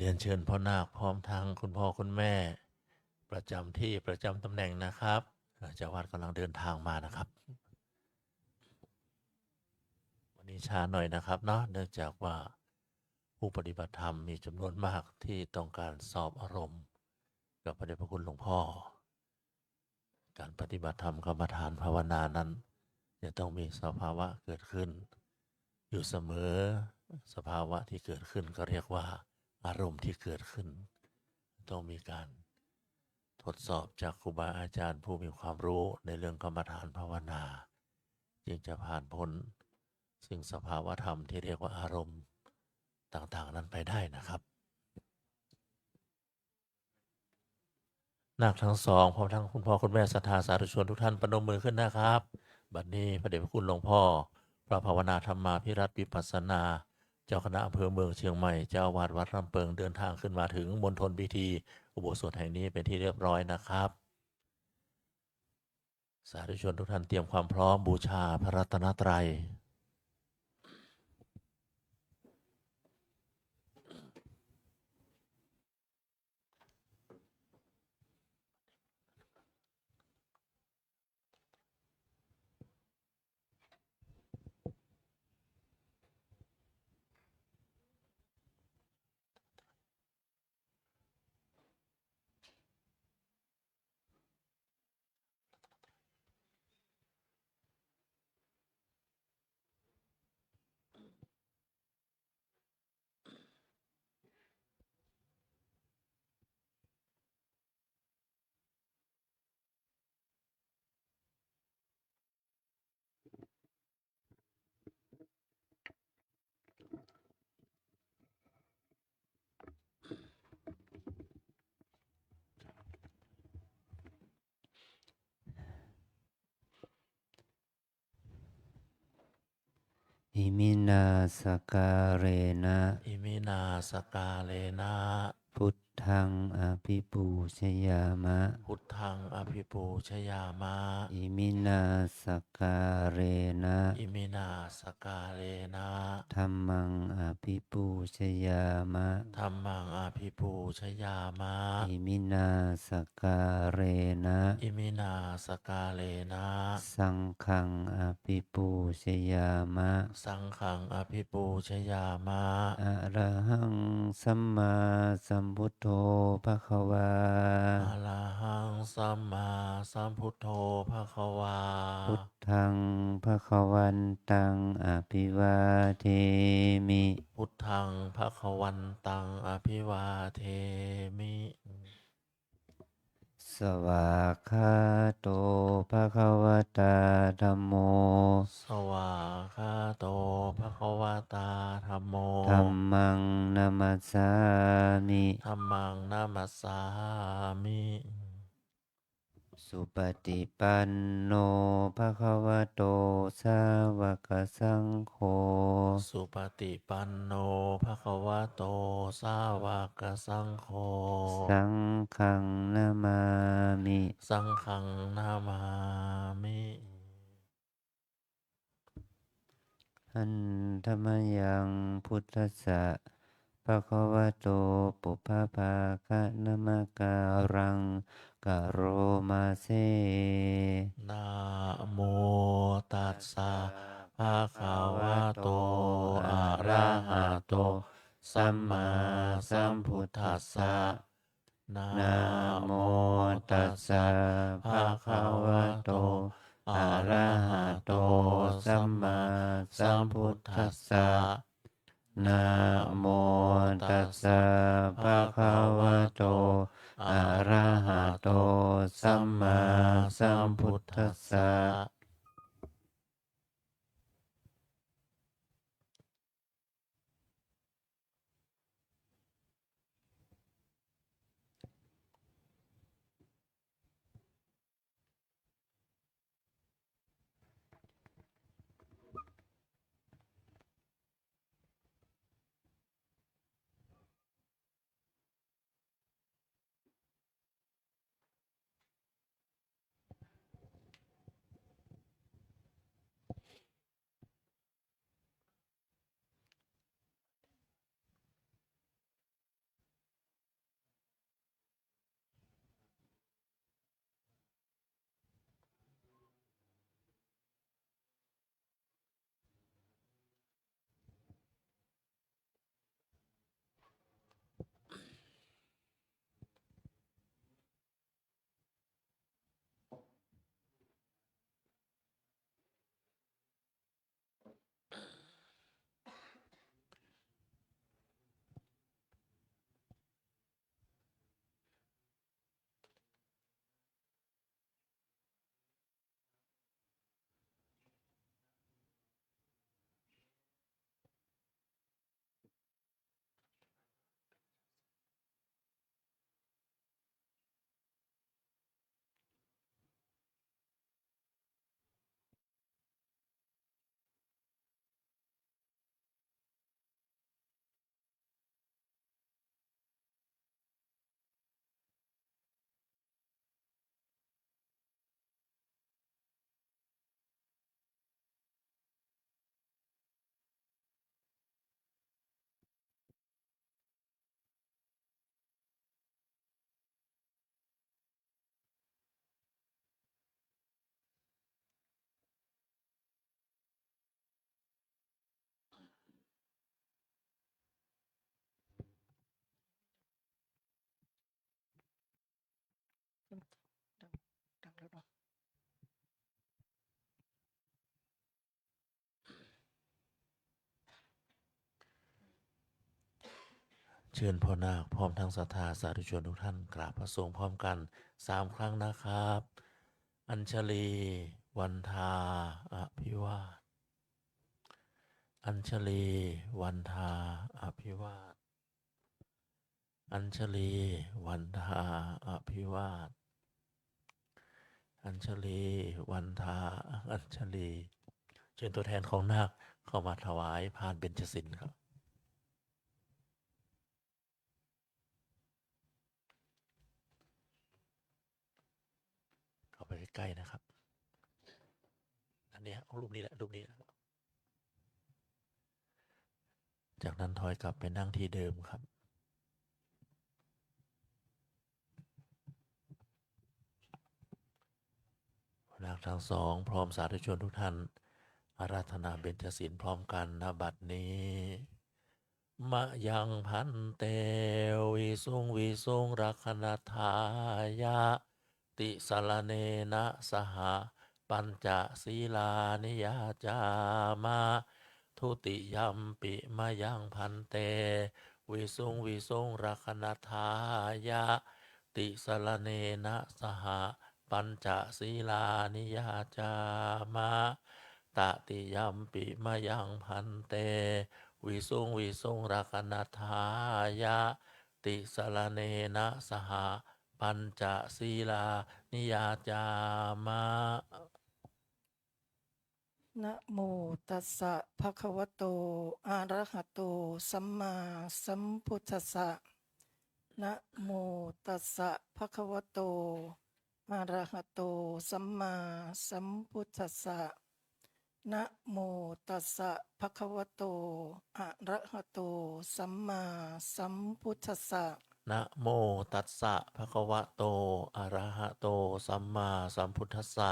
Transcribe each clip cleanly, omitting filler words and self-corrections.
รียนเชิญพ่อนาคพร้อมทั้งคุณพ่อคุณแม่ประจำที่ประจำตำแหน่งนะครับเจ้าวัดกำลังเดินทางมานะครับวันนี้ช้าหน่อยนะครับเนาะเนื่องจากว่าผู้ปฏิบัติธรรมมีจำนวนมากที่ต้องการสอบอารมณ์กับพระเดชพระคุณหลวงพ่อการปฏิบัติธรรมกรรมฐานภาวนานั้นจะต้องมีสภาวะเกิดขึ้นอยู่เสมอสภาวะที่เกิดขึ้นก็เรียกว่าอารมณ์ที่เกิดขึ้นต้องมีการทดสอบจากครูบาอาจารย์ผู้มีความรู้ในเรื่องกรรมฐานภาวนาจึงจะผ่านพ้นสิ่งสภาวะธรรมที่เรียกว่าอารมณ์ต่างๆนั้นไปได้นะครับนาคทั้งสองพร้อมทั้งคุณพ่อคุณแม่ศรัทธาสาธุชนทุกท่านประนมมือขึ้นนะครับบัดนี้พระเดชพระคุณหลวงพ่อพระภาวนาธรรมาภิรัตน์วิปัสสนาเจ้าคณะอำเภอเมืองเชียงใหม่เจ้าวาดวัดลำเปิงเดินทางขึ้นมาถึงมณฑลพิธีอุโบสถแห่งนี้เป็นที่เรียบร้อยนะครับสาธุชนทุกท่านเตรียมความพร้อมบูชาพระรัตนตรัยอิมินาสการเรนะอิมินาสกาเลนะพุทธังอภิปูชยามะพุทธังอภิปูชยามะอิมินาสการเรนะอิมินาสกาเลนะธัมมังอภิปูชยามะธัมมังอภิปูชยามะอิมินาสการเรนะอิมินาสกาเลนะสังฆังอภิปูชยามะสังฆังอภิปูชยามะอะระหังสัมมาสัมพุทโธภะคะวาอะระหังสัมมาสัมพุทโธภะคะวาพุทธังภะคะวันตังอภิวาเทมิพุทธังภะคะวันตังอภิวาเทมิสวากขาโตภะคะวะตาธัมโมสวากขาโตภะคะวะตาธัมโมธัมมังนัมมัสสามิธัมมังนามัสสามิสุปฏิปันโนภะคะวะโตสาวกสังโฆสุปฏิปันโนภะคะวะโตสาวกสังโฆสังฆังนามามิสังฆังนามามิหันธรรมยังพุทธัสสะภะคะวะโตปุพพภาคะนะมะการังกะโรมาเซนะโมตัสสะภะคะวะโตอะระหะโตสัมมาสัมพุทธัสสะนะนะโมตัสสะภะคะวะโตอะระหะโตสัมมาสัมพุทธัสสะนะโมตัสสะภะคะวะโตอะระหะโตสัมมาสัมพุทธัสสะ เชิญพ่อนาคพร้อมทั้งศรัทธาสาธุชนทุกท่านกราบพระสงฆ์พร้อมกัน3 ครั้งนะครับ อัญชลี วันทา อภิวาท อัญชลี วันทา อภิวาท อัญชลี วันทา อภิวาท อัญชลี วันทา อัญชลี เชิญตัวแทนของนาคเข้ามาถวายพานเบญจศีลครับ เข้าไปใกล้ๆนะครับ อันเนี้ยเอารูปนี้แหละรูปนี้นะจากนั้นถอยกลับไปนั่งที่เดิมครับนาคทั้งสองพร้อมสาธุชนทุกท่านอาราธนาเบญจศีลพร้อมกันณบัดนี้มะยังพันเตวิสุงรักนทายะติสรเนนะสหปัญจศีลานิยาจามาทุติยัมปิมะยังพันเตวิสุงรักนทายะติสรเนนะสหปัญจศีลานิยาจามาตติยัมปิมะยังพันเตวิสุงรักนทายะติสรเนนะสหปัญจศีลานิยาจามา นะโมตัสสะภะคะวะโตอะระหะโตสัมมาสัมพุทธัสสะนะโมตัสสะภะคะวะโตอะระหะโตสัมมาสัมพุทธัสสะนะโมตัสสะภะคะวะโตอะระหะโตสัมมาสัมพุทธัสสะ นะโมตัสสะภะคะวะโตอะระหะโตสัมมาสัมพุทธัสสะ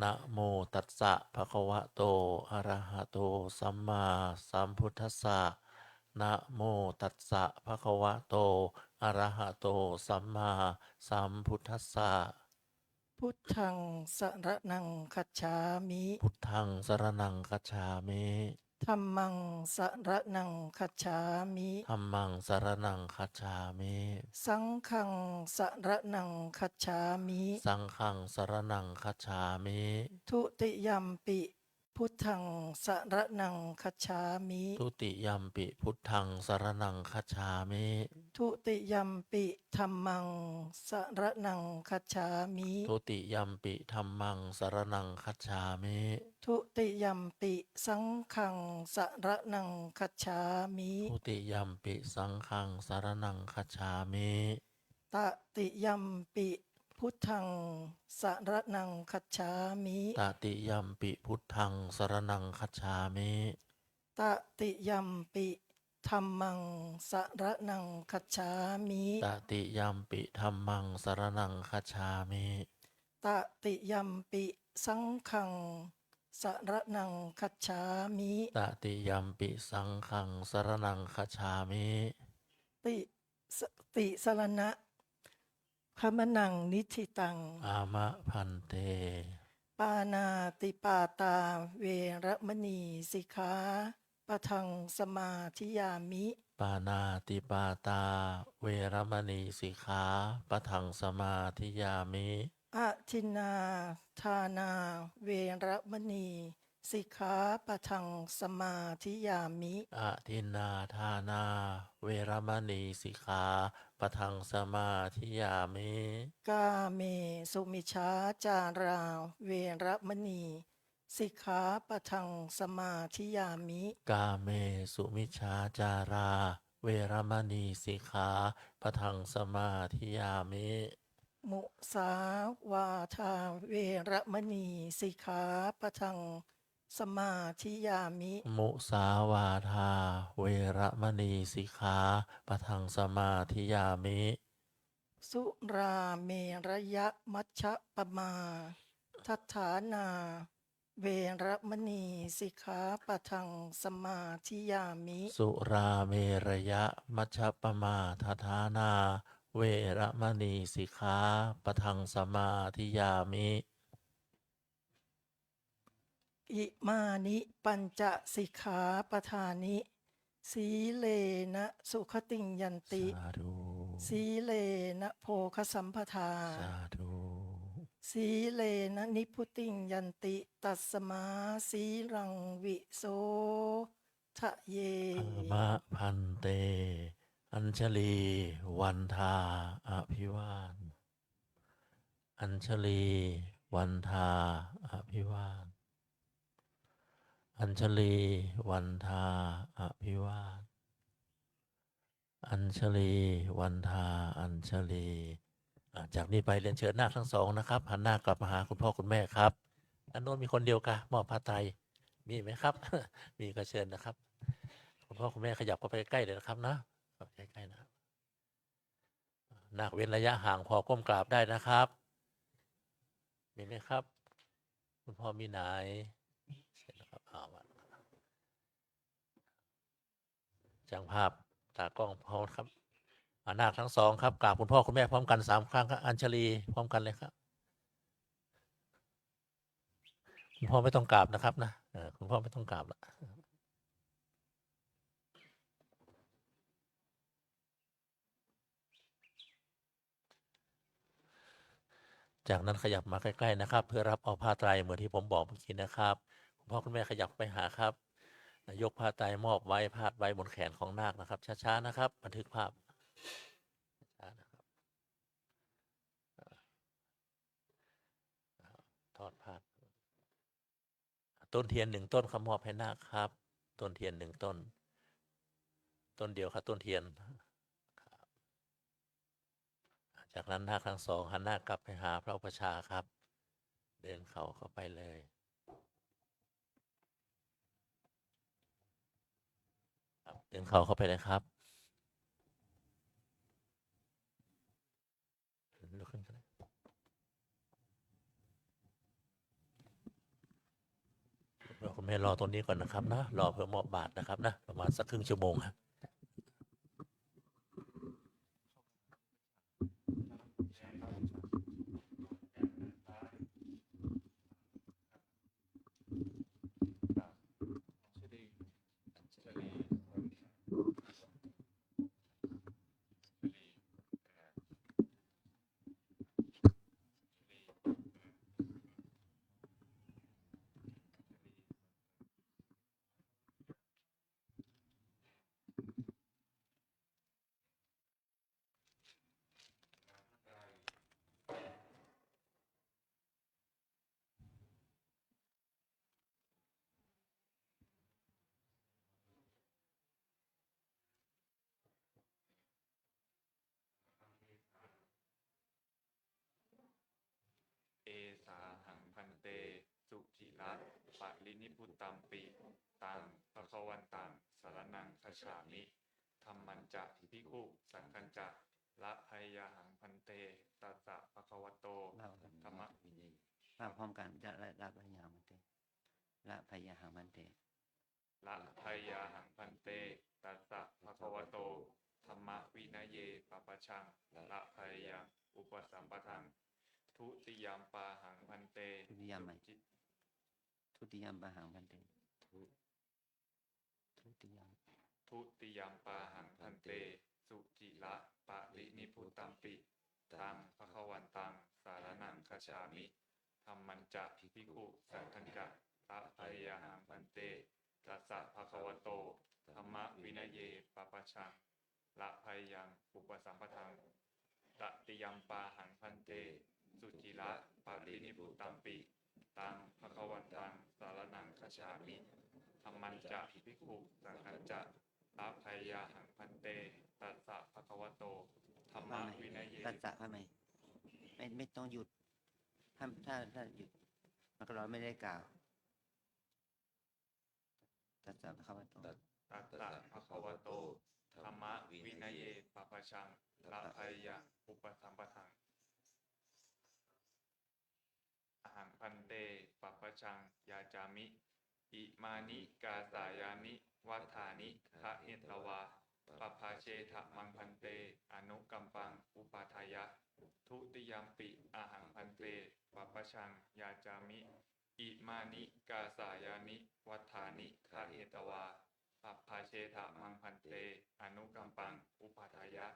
นะโมตัสสะภะคะวะโตอะระหะโตสัมมาสัมพุทธัสสะนะโมตัสสะภะคะวะโตอะระหะโตสัมมาสัมพุทธัสสะ พุทธังสรณังคัจฉามิ พุทธังสรณังคัจฉามิ ธัมมังสรณังคัจฉามิ ธัมมังสรณังคัจฉามิ สังฆังสรณังคัจฉามิ สังฆังสรณังคัจฉามิ ทุติยัมปิพุทธังสรณังคัจฉามิ ทุติยัมปิพุทธังสรณังคัจฉามิ ทุติยัมปิธัมมังสรณังคัจฉามิ ทุติยัมปิธัมมังสรณังคัจฉามิ ทุติยัมปิสังฆังสรณังคัจฉามิ ทุติยัมปิสังฆังสรณังคัจฉามิ ตติยัมปิพุทธังสรณังคัจฉามิ ตติยัมปิพุทธังสรณังคัจฉามิ ตติยัมปิธัมมังสรณังคัจฉามิ ตติยัมปิธัมมังสรณังคัจฉามิ ตติยัมปิสังฆังสรณังคัจฉามิ ตติยัมปิสังฆังสรณังคัจฉามิ ติสติสรณะขมนังนิธิตัง อามะพันเต ปานาติปาตาเวรมณีสิกขาปะทังสมาธิยามิ ปานาติปาตา เวรมณีสิกขาปะทังสมาธิยามิ อะทินนาทานาเวรมณีสิกขาปะทังสมาธิยามิ อะทินนาทานา เวรมณีสิกขาปะทังสมาธิยามิ กาเมสุมิชาจาราเวรมณีสิกขาปะทังสมาธิยามิ กาเมสุมิชฌาจารา เวรมณีสิกขาปะทังสมาธิยามิ มุสาวาทาเวรมณีสิกขาปะทังสมาธิยามิ มุสาวาทา เวรมณีสิกขาปะทังสมาธิยามิ สุราเมรยะมัชฌะปมาทัฏฐานา เวรมณีสิกขาปะทังสมาธิยามิ สุราเมรยะมัชฌปมาทฐานา เวรมณีสิกขาปะทังสมาธิยามิ อิมานิปัญจสิกขาปทานิ สีเลนะสุขติงยันติ สาธุ สีเลนะโภคสัมปทา สาธุ สีเลนะนิพุติงยันติ ตัสมาสีรังวิโสทะเย อามะพันเต อัญชลี วันทา อภิวาทอัญชลี วันทา อภิวาทอัญชลี วันทา อภิวาทอัญชลี วันทา อัญชลีจากนี้ไปเรียนเชิญนาคทั้งสองนะครับหันหน้ากลับมาหาคุณพ่อคุณแม่ครับอันโน้นมีคนเดียวกะมอบผ้าไตรมีไหมครับ มีก็เชิญนะครับ คุณพ่อคุณแม่ขยับเข้าไปใกล้เลยนะครับนะใกล้ๆนะครับนาคเว้นระยะห่างพอก้มกราบได้นะครับ มีไหมครับ คุณพ่อมีไหนเชิญนะครับมาจังภาพตากล้องพร้อมครับนาคทั้งสองครับกราบคุณพ่อคุณแม่พร้อมกัน3 ครั้งครับอัญชลีพร้อมกันเลยครับคุณพ่อไม่ต้องกราบนะครับนะคุณพ่อไม่ต้องกราบละจากนั้นขยับมาใกล้ๆนะครับเพื่อรับเอาผ้าไตรเหมือนที่ผมบอกเมื่อกี้นะครับคุณพ่อคุณแม่ขยับไปหาครับยกผ้าไตรมอบไว้พาดไว้บนแขนของนาคนะครับช้าๆนะครับบันทึกภาพช้าๆนะครับทอดผ้าต้นเทียน1 ต้นครับมอบให้นาคครับต้นเทียน1 ต้นต้นเดียวครับต้นเทียนจากนั้นนาคทั้งสองหันหน้ากลับไปหาพระอุปชฌาย์ครับเดินเข้าไปเลยเดินเข้าไปเลยครับลุกขึ้นกันคุณแม่รอตรงนี้ก่อนนะครับนะรอเพื่อมอบบาตรนะครับนะประมาณสักครึ่งชั่วโมงครับเอสาหังพันเตสุจิระปะรินิพุตตัมปิตังภคะวันตังสารนังคัจฉามิธัมมัญจะภิกขุสังฆัญจะละภัยยาหังพันเตตัสสะภะคะวะโตธัมมะวินัย ว่าพร้อมกันจะละพยามันเตละพยาหังมันเต ละภัยยาหังพันเตตัสสะภะคะวะโตธัมมวินัยเยปะปะชังละภัยยังอุปสัมปทังทุติยามปาหังพันเต ทุติยามไหม จิต ทุติยามปะหังมันเตทุติยาม ทุติยามปาหังพันเตสุจิระปะรินิพุตตัมปิตังภคะวันตังสารนังคัจฉามิธัมมัญจะภิกขุสังฆัญจะละภัยยาหังพันเตตัสสะภะคะวะโตธัมมวินัยเยปะปะชังละภัยยังอุปสัมปทังตติยามปาหังพันเตสุจิระปะรินิพุตตัมปิตังภคะวันตังสารนังคัจฉามิธัมมัญจะภิกขุสังฆัญจะละภัยยาหังพันเตตัสสะภะคะวะโตธัมม ว่าไหม วินัยเย ตัดสะว่าไหมไม่ต้องหยุดถ้าหยุดมันก็เราไม่ได้กล่าวตัดสะพระคัมภีร์ ตัสสะภะคะวะโตธัมมวินัยเยปะปะชังละภัยยังอุปสัมปทังอหังพันเตปะปะชังยาจามิอิมานิกาสายานิวัฏฐานิคะเนตวาปะภาเชทะมังพันเตอนุกัมปังอุปาทายะทุติยามปิอหังพันเตปะปะชังยาจามิอิมานิกาสายานิวัฏฐานิคะเนตวาปะภาเช ทะมังพันเตอนุกัมปังอุปาทายะ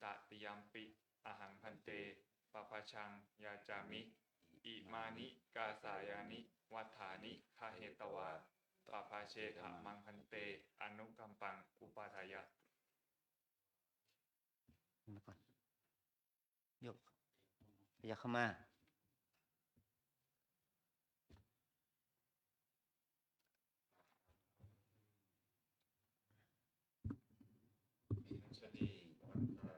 ตติยัมปิอหังพันเตปปะชังยาจามิอิมานิกาสายานิวัฏฐานิคาเหตวาปปะเชทะมังพันเตอนุกัมปังอุปาทายะ มาก่อนยกพยักเข้ามาอัญชลีวันพระ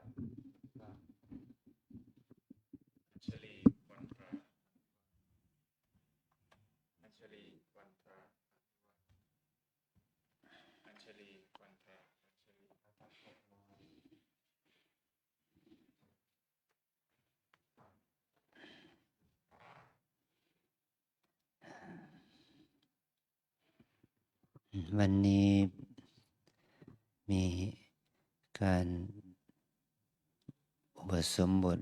อัญชลีวันพระอัญชลีวันพระอัญชลีวันพระอัญชลีวันนี้มีการอุปสมบท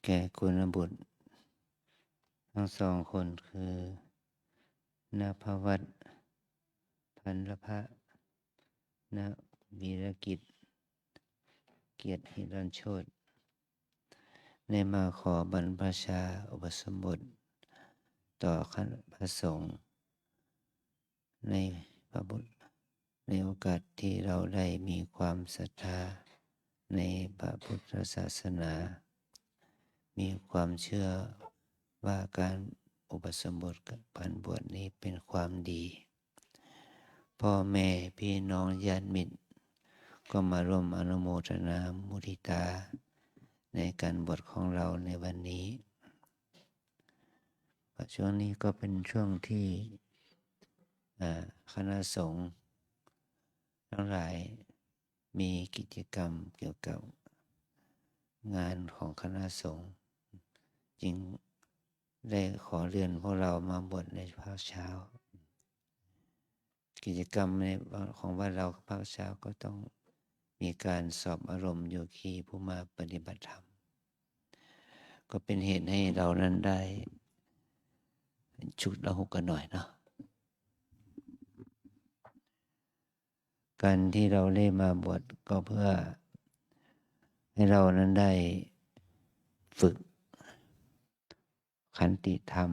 แก่กุลบุตรทั้งสองคนคือนภวัตพันละพะนวีรกิจเกียรติหิรัญโชติในมาขอบรรพชาอุปสมบทต่อคณะพระสงฆ์ในพระบุตรในโอกาสที่เราได้มีความศรัทธาในพระพุทธศาสนา มีความเชื่อว่าการอุปสมบทการบวชนี้เป็นความดีพ่อแม่พี่น้องญาติมิตรก็มาร่วมอนุโมทนามุทิตาในการบวชของเราในวันนี้ช่วงนี้ก็เป็นช่วงที่คณะสงฆ์ทั้งหลายมีกิจกรรมเกี่ยวกับงานของคณะสงฆ์จึงได้ขอเรียนพวกเรามาบวชในภาคเช้ากิจกรรมในของว่าเราภาคเช้าก็ต้องมีการสอบอารมณ์โยคีผู้มาปฏิบัติธรรมก็เป็นเหตุให้เรานั้นได้ฉุดละหุกกันหน่อยเนาะการที่เราได้มาบวชก็เพื่อให้เรานั้นได้ฝึกขันติธรรม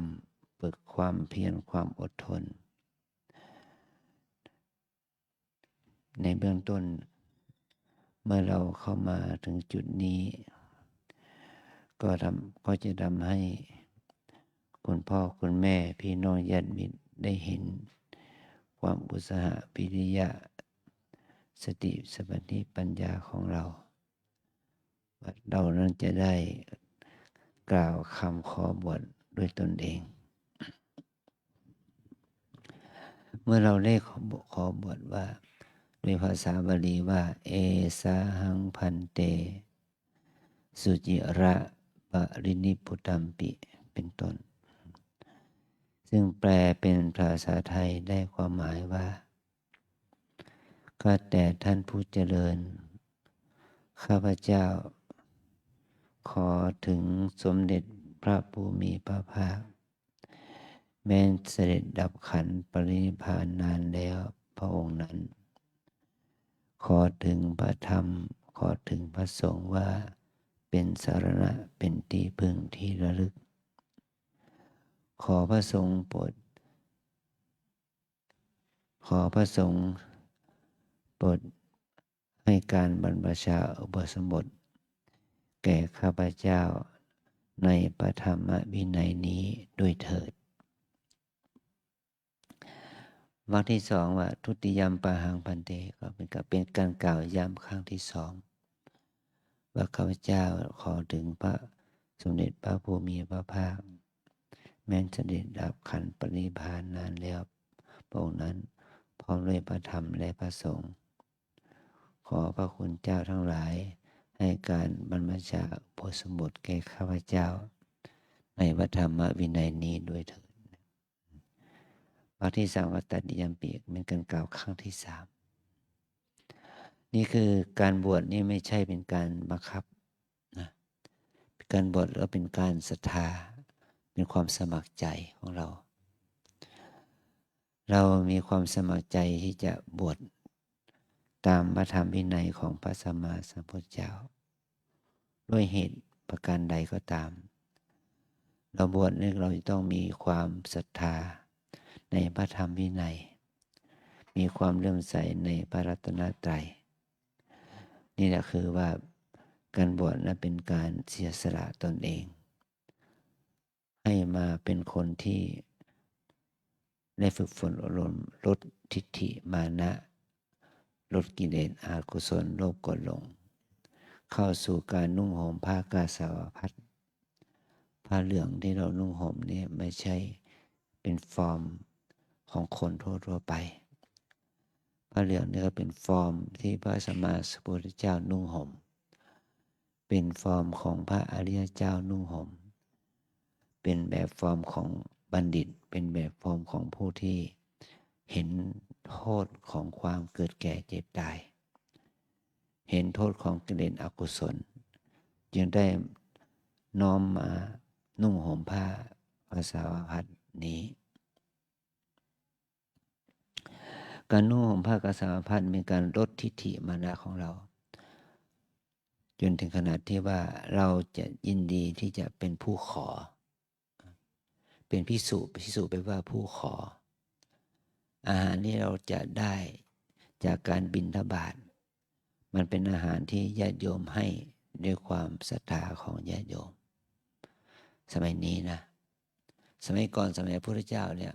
ฝึกความเพียรความอดทนในเบื้องต้นเมื่อเราเข้ามาถึงจุดนี้ก็จะทำให้คุณพ่อคุณแม่พี่น้องญาติมิตรได้เห็นความอุตสาหะวิริยะสติสัมปชัญญะปัญญาของเราว่าเรานั้นจะได้กล่าวคำขอบวชด้วยตนเองเมื่อเราได้ขอบวชว่าด้วยภาษาบาลีว่าเอสาหังพันเตสุจิระปรินิพพุตัมปิเป็นต้นซึ่งแปลเป็นภาษาไทยได้ความหมายว่าข้าแต่ท่านผู้เจริญข้าพเจ้าขอถึงสมเด็จพระผู้มีพระภาคแม้นเสด็จดับขันธ์ปรินิพพานนานแล้วพระองค์นั้นขอถึงพระธรรมขอถึงพระสงฆ์ว่าเป็นสรณะเป็นที่พึ่งที่ระลึกขอพระสงฆ์โปรดให้การบรรพชาอุปสมบทแก่ข้าพเจ้าในพระธรรมวินัยนี้ด้วยเถิดวรรคที่สองว่าทุติยัมปะหังพันเตก็เป็นการกล่าวย้ำครั้งที่สองว่าข้าพเจ้าขอถึงพระสมเด็จพระผู้มีพระภาคแม้นเสด็จดับขันธ์ปรินิพพานนานแล้วพระองค์นั้นพร้อมด้วยพระธรรมและพระสงฆ์ขอพระคุณเจ้าทั้งหลายให้การบรรพชาอุปสมบทแก่ข้าพเจ้าในพระธรรมวินัยนี้ด้วยเถิดวรรคที่สามว่าตัดดิยัมปิเป็นการกล่าวครั้งที่สามนี่คือการบวชนี่ไม่ใช่เป็นการบังคับนะการบวชก็เป็นการศรัทธาเป็นความสมัครใจของเรามีความสมัครใจที่จะบวช ตามพระธรรมวินัยของพระสัมมาสัมพุทธเจ้าด้วยเหตุประการใดก็ตาม เราบวชเนี่ยเราจะต้องมีความศรัทธาในพระธรรมวินัย มีความเลื่อมใสในพระรัตนตรัยนี่แหละคือว่าการบวชนั้นเป็นการเสียสละตนเอง ให้มาเป็นคนที่ได้ฝึกฝนอบรมลดทิฏฐิมานะลดกิเลสอกุศลโลภโกรธหลงเข้าสู่การนุ่งห่มผ้ากาสาวพัสผ้าเหลืองที่เรานุ่งห่มนี่ไม่ใช่เป็นฟอร์มของคนทั่วไปผ้าเหลืองนี่ก็เป็นฟอร์มที่พระสัมมาสัมพุทธเจ้านุ่งห่มเป็นฟอร์มของพระอริยเจ้านุ่งห่มเป็นแบบฟอร์มของบัณฑิตเป็นแบบฟอร์มของผู้ที่เห็นโทษของความเกิดแก่เจ็บตายเห็นโทษของกิเลสอกุศลจึงได้น้อมมานุ่งห่มผ้าภาษาวพัสนี้การนุ่งห่มผ้ากาสาวพัสเป็นการลดทิฏฐิมานะของเราจนถึงขนาดที่ว่าเราจะยินดีที่จะเป็นผู้ขอเป็นภิกษุแปลว่าผู้ขออาหารที่เราจะได้จากการบิณฑบาตมันเป็นอาหารที่ญาติโยมให้ด้วยความศรัทธาของญาติโยมสมัยนี้นะสมัยก่อนสมัยพระพุทธเจ้าเนี่ย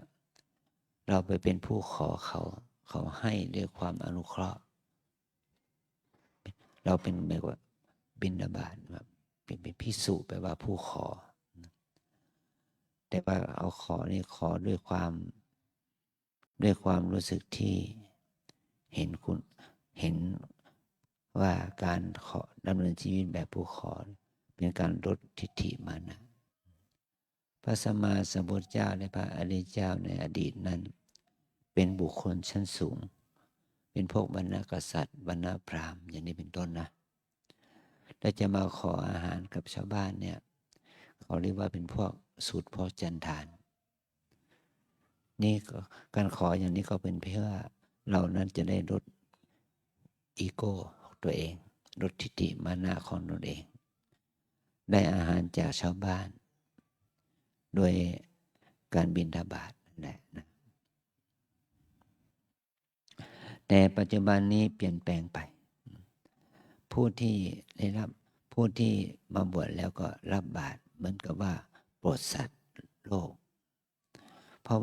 เราไปเป็นผู้ขอเขาให้ด้วยความอนุเคราะห์เราเป็นแบบว่าบิณฑบาตแบบเป็นภิกษุแปลว่าผู้ขอแต่ว่าเอาขอนี่ขอด้วยความรู้สึกที่เห็นคุณเห็นว่าการขอดำเนินชีวิตแบบผู้ขอเป็นการลดทิฏฐิมานะพระสัมมาสัมพุทธเจ้าและพระอริยเจ้าในอดีตนั้นเป็นบุคคลชั้นสูงเป็นพวกวรรณกษัตริย์วรรณพราหมณ์อย่างนี้เป็นต้นนะถ้าจะมาขออาหารกับชาวบ้านเนี่ยเขาเรียกว่าเป็นพวกสูตรพ่อจันทานนี่ก็การขออย่างนี้ก็เป็นเพื่อเรานั้นจะได้ลดอีโก้ของตัวเองลดทิฏฐิมานะของตนเองได้อาหารจากชาวบ้านโดยการบิณฑบาตนั่นแหละนะแต่ปัจจุบันนี้เปลี่ยนแปลงไปผู้ที่มาบวชแล้วก็รับบาตรเหมือนกับว่าโปรดสัตว์โลกเพราะ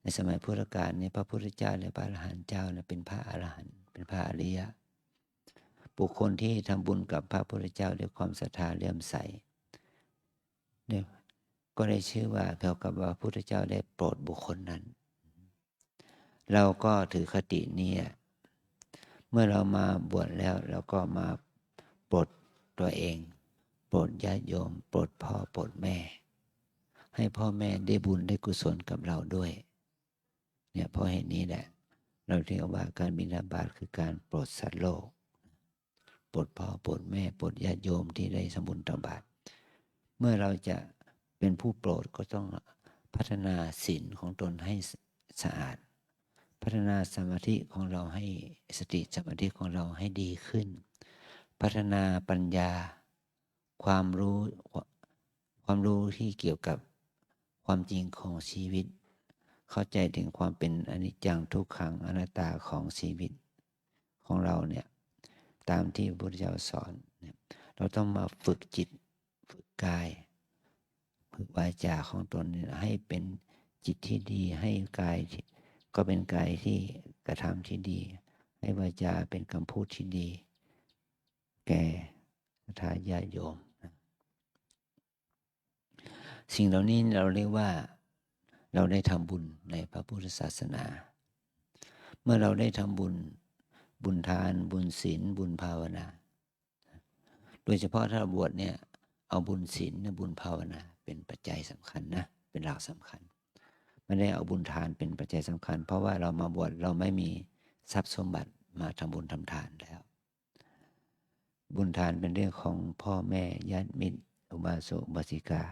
ในสมัยพุทธกาลเนี่ยพระพุทธเจ้าและพระอรหันต์เจ้าเนี่ยเป็นพระอรหันต์เป็นพระอริยะบุคคลที่ทำบุญกับพระพุทธเจ้าด้วยความศรัทธาเลื่อมใสเนี่ยก็ได้ชื่อว่าเท่ากับว่าพระพุทธเจ้าได้โปรดบุคคลนั้นเราก็ถือคตินี้เมื่อเรามาบวชแล้วเราก็มาโปรดตัวเองโปรดญาติโยมโปรดพ่อโปรดแม่ให้พ่อแม่ได้บุญได้กุศลกับเราด้วยเนี่ยเพราะเหตุนี้แหละเราเรียกว่าการบิณฑบาตคือการโปรดสัตว์โลกโปรดพ่อโปรดแม่โปรดญาติโยมที่ได้สมบุญตักบาตรเมื่อเราจะเป็นผู้โปรดก็ต้องพัฒนาศีลของตนให้สะอาดพัฒนาสมาธิของเราให้สติสมาธิของเราให้ดีขึ้นพัฒนาปัญญาความรู้ที่เกี่ยวกับความจริงของชีวิตเข้าใจถึงความเป็นอนิจจังทุกขังอนัตตาของชีวิตของเราเนี่ยตามที่พระพุทธเจ้าสอนเนี่ยเราต้องมาฝึกจิตฝึกกายฝึกวาจาของตนให้เป็นจิตที่ดีให้กายก็เป็นกายที่กระทำที่ดีให้วาจาเป็นคำพูดที่ดีแก่ทายาทโยมสิ่งเหล่านี้เราเรียกว่าเราได้ทำบุญในพระพุทธศาสนาเมื่อเราได้ทำบุญทานบุญศีลบุญภาวนาโดยเฉพาะถ้าบวชเนี่ยเอาบุญศีลบุญภาวนาเป็นปัจจัยสำคัญนะเป็นหลักสำคัญไม่ได้เอาบุญทานเป็นปัจจัยสำคัญเพราะว่าเรามาบวชเราไม่มีทรัพย์สมบัติมาทำบุญทำทานแล้วบุญทานเป็นเรื่องของพ่อแม่ญาติมิตรอุบาสกอุบาสิกา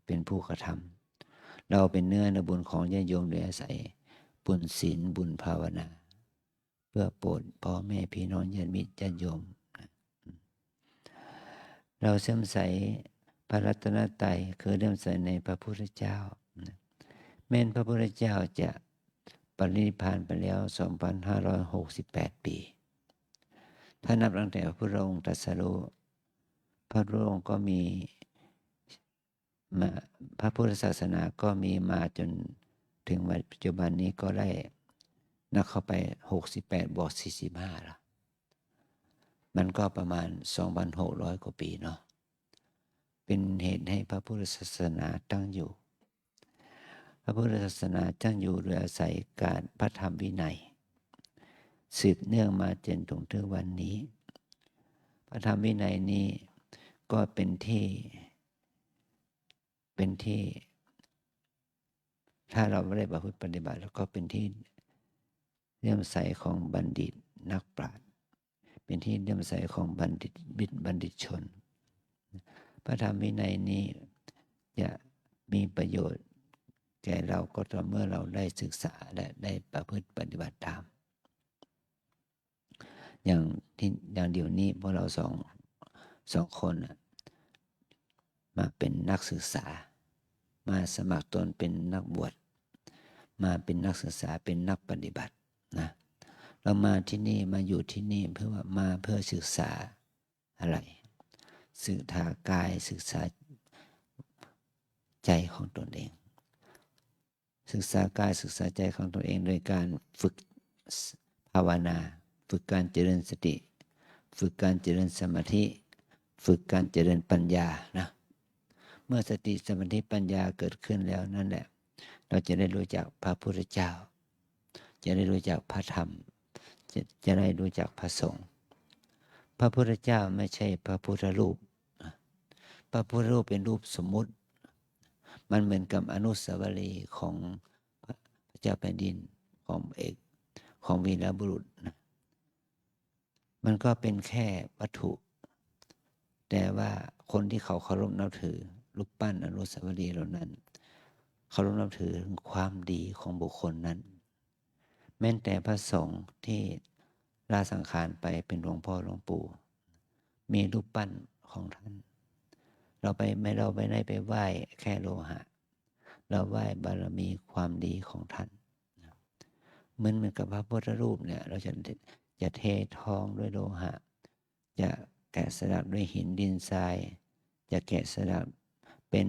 เป็นผู้กระทำเราเป็นเนื้อในบุญของญาติโยมโดยอาศัยบุญศีลบุญภาวนา เพื่อโปรดพ่อแม่พี่น้องญาติมิตรญาติโยมเราเสื่อมใสพระรัตนตรัยคือเลื่อมใสในพระพุทธเจ้าแม้นพระพุทธเจ้าจะปรินิพพานไปแล้ว 2,568 ปีถ้านับตั้งแต่พระพุทธองค์ตรัสรู้พระพุทธองค์ก็มีพระพุทธศาสนาก็มีมาจนถึงปัจจุบันนี้ก็ได้นับเข้าไป68บวก45แล้วมันก็ประมาณ 2,600 กว่าปีเนาะเป็นเหตุให้พระพุทธศาสนาตั้งอยู่พระพุทธศาสนาตั้งอยู่โดยอาศัยการพระธรรมวินัยสืบเนื่องมาจนถึงวันนี้พระธรรมวินัยนี้ก็เป็นที่ถ้าเราไม่ได้ประพฤติปฏิบัติแล้วก็เป็นที่เลื่อมใสของบัณฑิตนักปราชญ์เป็นที่เลื่อมใสของบัณฑิตชนพระธรรมวินัยนี้จะมีประโยชน์แก่เราก็ต่อเมื่อเราได้ศึกษาและได้ประพฤติปฏิบัติตามอย่างเดี๋ยวนี้พวกเราสองคนมาเป็นนักศึกษามาสมัครตนเป็นนักบวชมาเป็นนักศึกษาเป็นนักปฏิบัตินะเรามาที่นี่มาอยู่ที่นี่เพื่อศึกษาอะไรศึกษากายศึกษาใจของตนเองศึกษากายศึกษาใจของตนเองโดยการฝึกภาวนาฝึกการเจริญสติฝึกการเจริญสมาธิฝึกการเจริญปัญญานะเมื่อสติสมาธิปัญญาเกิดขึ้นแล้วนั่นแหละเราจะได้รู้จักพระพุทธเจ้าจะได้รู้จักพระธรรมจะได้รู้จักพระสงฆ์พระพุทธเจ้าไม่ใช่พระพุทธรูปพระพุทธรูปเป็นรูปสมมุติมันเหมือนกับอนุสาวรีย์ของพระเจ้าแผ่นดินของเอกของวีรบุรุษนะมันก็เป็นแค่วัตถุแต่ว่าคนที่เขาเคารพนับถือรูปปั้นอนุสาวรีย์เหล่านั้นเคารพนับถือความดีของบุคคลนั้นแม้แต่พระสงฆ์ที่ลาสังขารไปเป็นหลวงพ่อหลวงปู่มีรูปปั้นของท่านเราไม่ได้ไปไหว้แค่โลหะเราไหว้บารมีความดีของท่านเหมือนกับพระพุทธรูปเนี่ยเราจะเททองด้วยโลหะจะแกะสลักด้วยหินดินทรายจะแกะสลักเป็น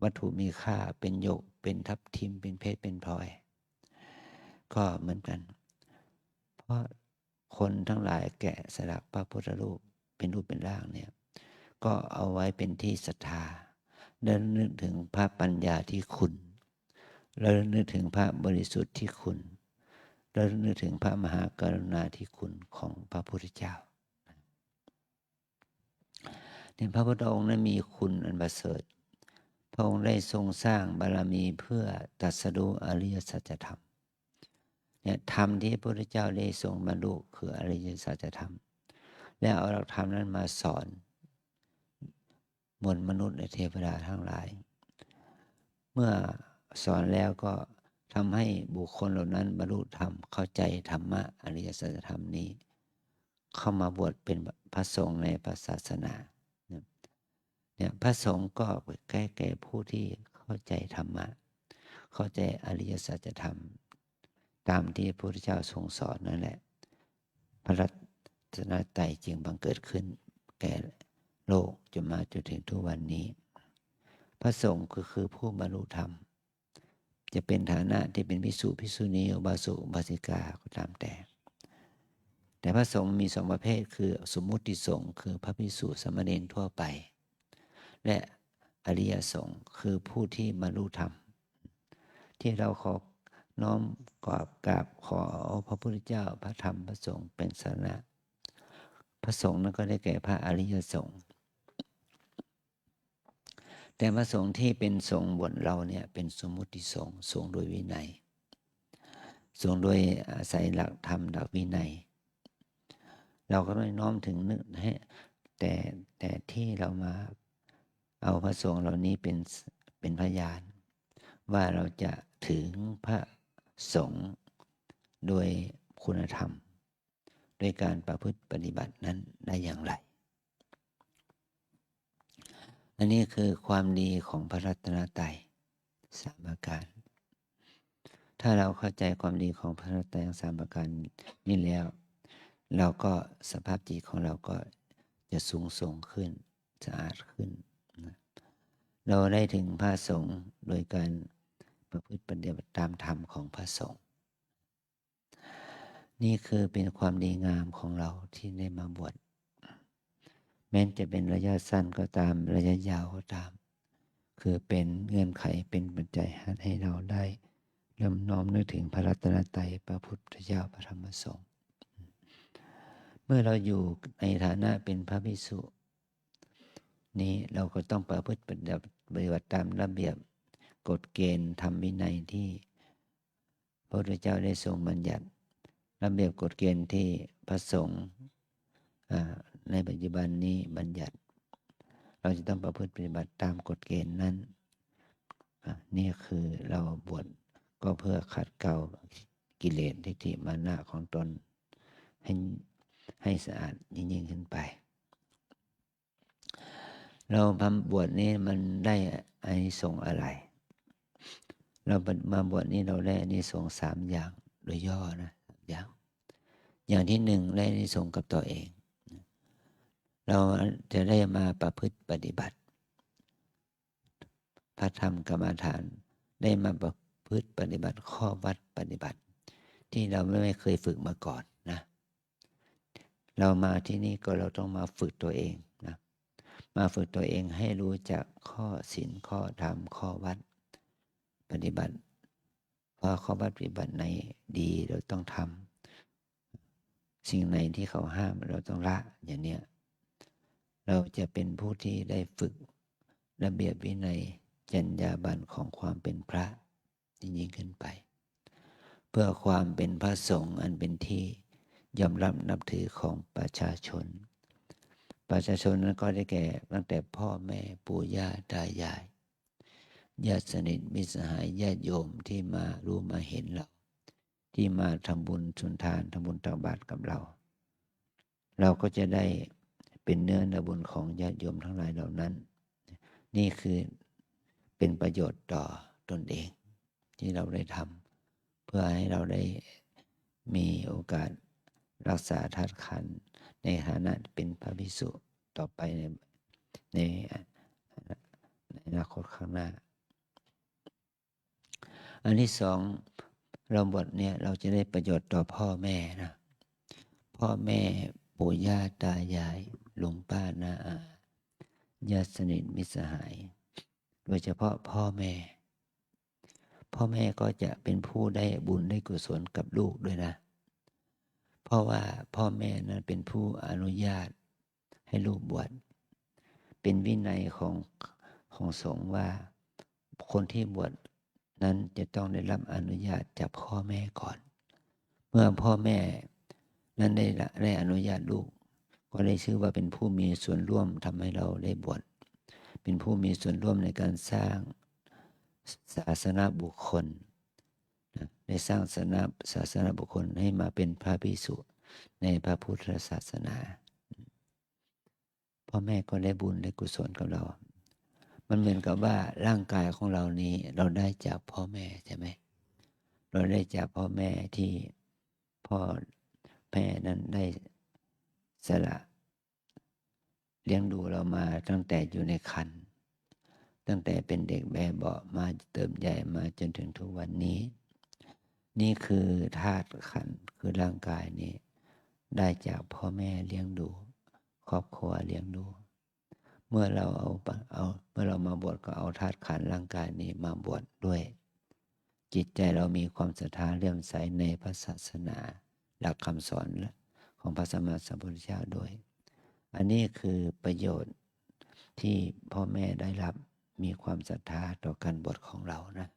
วัตถุมีค่าเป็นหยกเป็นทับทิมเป็นเพชรเป็นพลอยก็เหมือนกันเพราะคนทั้งหลายแกะสลักพระพุทธรูปเป็นรูปเป็นร่างเนี่ยก็เอาไว้เป็นที่ศรัทธาแล้วนึกถึงพระปัญญาที่คุณแล้วนึกถึงพระบริสุทธิ์ที่คุณแล้วนึกถึงพระมหากรุณาธิคุณของพระพุทธเจ้าเนี่ยพระพุทธองค์นั้นมีคุณอันประเสริฐพระองค์ได้ทรงสร้างบารมีเพื่อตรัสรู้อริยสัจธรรมเนี่ยธรรมที่พระพุทธเจ้าได้ทรงบรรลุคืออริยสัจธรรมและเอาหลักธรรมนั้นมาสอนมวลมนุษย์และเทวดาทั้งหลายเมื่อสอนแล้วก็ทำให้บุคคลเหล่านั้นบรรลุธรรมเข้าใจธรรมะอริยสัจธรรมนี้เข้ามาบวชเป็นพระสงฆ์ในพระศาสนาเนี่ยพระสงฆ์ก็แก่ผู้ที่เข้าใจธรรมะเข้าใจอริยสัจธรรมตามที่พระพุทธเจ้าทรงสอนนั่นแหละพระรัตนตรัยจึงบังเกิดขึ้นแก่โลกจนถึงทุกวันนี้พระสงฆ์ก็คือผู้บรรลุธรรมจะเป็นฐานะที่เป็นภิกษุภิกษุณีอุบาสกอุบาสิกาก็ตามแต่พระสงฆ์มี2ประเภทคือสมมุติสงฆ์คือพระภิกษุสามเณรทั่วไปและอริยสงฆ์คือผู้ที่บรรลุธรรมที่เราขอน้อมกราบขอพระพุทธเจ้าพระธรรมพระสงฆ์เป็นสรณะพระสงฆ์นั้นก็ได้แก่พระอริยสงฆ์แต่พระสงฆ์ที่เป็นสงฆ์บวชเราเนี่ยเป็นสมมุติสงฆ์สงฆ์โดยวินัยสงฆ์โดยอาศัยหลักธรรมหลักวินัยเราก็ไม่น้อมถึงนึกให้แต่ที่เรามาเอาพระสงฆ์เหล่านี้เป็นพยานว่าเราจะถึงพระสงฆ์โดยค คุณธรรมด้วยการประพฤติปฏิบัตินั้นได้อย่างไรอันนี้คือความดีของพระรัตนตรัย3 ประการถ้าเราเข้าใจความดีของพระรัตนตรัยทั้ง3 ประการนี้แล้วเราก็สภาพจิตของเราก็จะสูงส่งขึ้นสะอาดขึ้นนะเราได้ถึงพระสงฆ์โดยการประพฤติปฏิบัติตามธรรมของพระสงฆ์นี่คือเป็นความดีงามของเราที่ได้มาบวชแม้จะเป็นระยะสั้นก็ตามระยะยาวก็ตามคือเป็นเงื่อนไขเป็นปัจจัยให้เราได้เริ่มน้อมนึกถึงพระรัตนตรัยพระพุทธเจ้าพระธรรมสงฆ์เมื่อเราอยู่ในฐานะเป็นพระภิกษุนี้เราก็ต้องประพฤติปฏิบัติตามระเบียบกฎเกณฑ์ธรรมวินัยที่พระพุทธเจ้าได้ทรงบัญญัติระเบียบกฎเกณฑ์ที่พระสงฆ์ในปัจจุบันนี้บัญญัติเราจะต้องประพฤติปฏิบัติตามกฎเกณฑ์นั้นนี่คือเราบวชก็เพื่อขัดเกลากิเลสทิฏฐิมานะของตนให้สะอาดยิ่งขึ้นไปเราบวชนี้มันได้อานิสงส์อะไรเรามาบวชนี้เราได้อานิสงส์3 อย่างโดยย่อนะอย่างที่ 1ได้อานิสงส์กับตัวเองเราจะได้มาประพฤติปฏิบัติพระธรรมกรรมฐานได้มาประพฤติปฏิบัติข้อวัดปฏิบัติที่เราไม่เคยฝึกมาก่อนนะเรามาที่นี่ก็เราต้องมาฝึกตัวเองนะมาฝึกตัวเองให้รู้จักข้อศีลข้อธรรมข้อวัดปฏิบัติพอข้อวัดปฏิบัติไหนดีเราต้องทำสิ่งไหนที่เขาห้ามเราต้องละอย่างเนี้ยเราจะเป็นผู้ที่ได้ฝึกระเบียบวินัยจรรยาบรรณของความเป็นพระยิ่งขึ้นไปเพื่อความเป็นพระสงฆ์อันเป็นที่ยอมรับนับถือของประชาชนนั้นก็ได้แก่ตั้งแต่พ่อแม่ปู่ย่าตายายญาติสนิทมิตรสหายญาติโยมที่มารู้มาเห็นเราที่มาทำบุญสุนทานทำบุญตักบาตรกับเราก็จะได้เป็นเนื้อนาบุญของญาติโยมทั้งหลายเหล่านั้นนี่คือเป็นประโยชน์ต่อตนเองที่เราได้ทำเพื่อให้เราได้มีโอกาสรักษาธาตุขันธ์ในฐานะเป็นพระภิกษุต่อไปในอนาคตข้างหน้าอันที่ 2เราบวชเนี่ยเราจะได้ประโยชน์ต่อพ่อแม่นะพ่อแม่ปู่ย่าตายายลุงป้าน้าอาญาติสนิทมิตรสหายโดยเฉพาะพ่อแม่ก็จะเป็นผู้ได้บุญได้กุศลกับลูกด้วยนะเพราะว่าพ่อแม่นั้นเป็นผู้อนุญาตให้ลูกบวชเป็นวินัยของสงฆ์ว่าคนที่บวชนั้นจะต้องได้รับอนุญาตจากพ่อแม่ก่อนเมื่อพ่อแม่นั้นได้อนุญาตลูกก็ได้ชื่อว่าเป็นผู้มีส่วนร่วมทำให้เราได้บวชเป็นผู้มีส่วนร่วมในการสร้างศาสนาบุคคลได้สร้างศาสนาบุคคลให้มาเป็นพระภิกษุในพระพุทธศาสนาพ่อแม่ก็ได้บุญได้กุศลกับเรามันเหมือนกับว่าร่างกายของเรานี้เราได้จากพ่อแม่ใช่ไหมเราได้จากพ่อแม่ที่พ่อแม่นั้นได้สละเลี้ยงดูเรามาตั้งแต่อยู่ในครรภ์ตั้งแต่เป็นเด็กแบเบาะมาเติบใหญ่มาจนถึงทุกวันนี้นี่คือธาตุขันธ์คือร่างกายนี้ได้จากพ่อแม่เลี้ยงดูครอบครัวเลี้ยงดูเมื่อเรามาบวชก็เอาธาตุขันธ์ร่างกายนี้มาบวชด้วยจิตใจเรามีความศรัทธาเลื่อมใสในพระศาสนาหลักคำสอนของพระสัมมาสัมพุทธเจ้าด้วยอันนี้คือประโยชน์ที่พ่อแม่ได้รับมีความศรัทธาต่อการบวชของเรานะ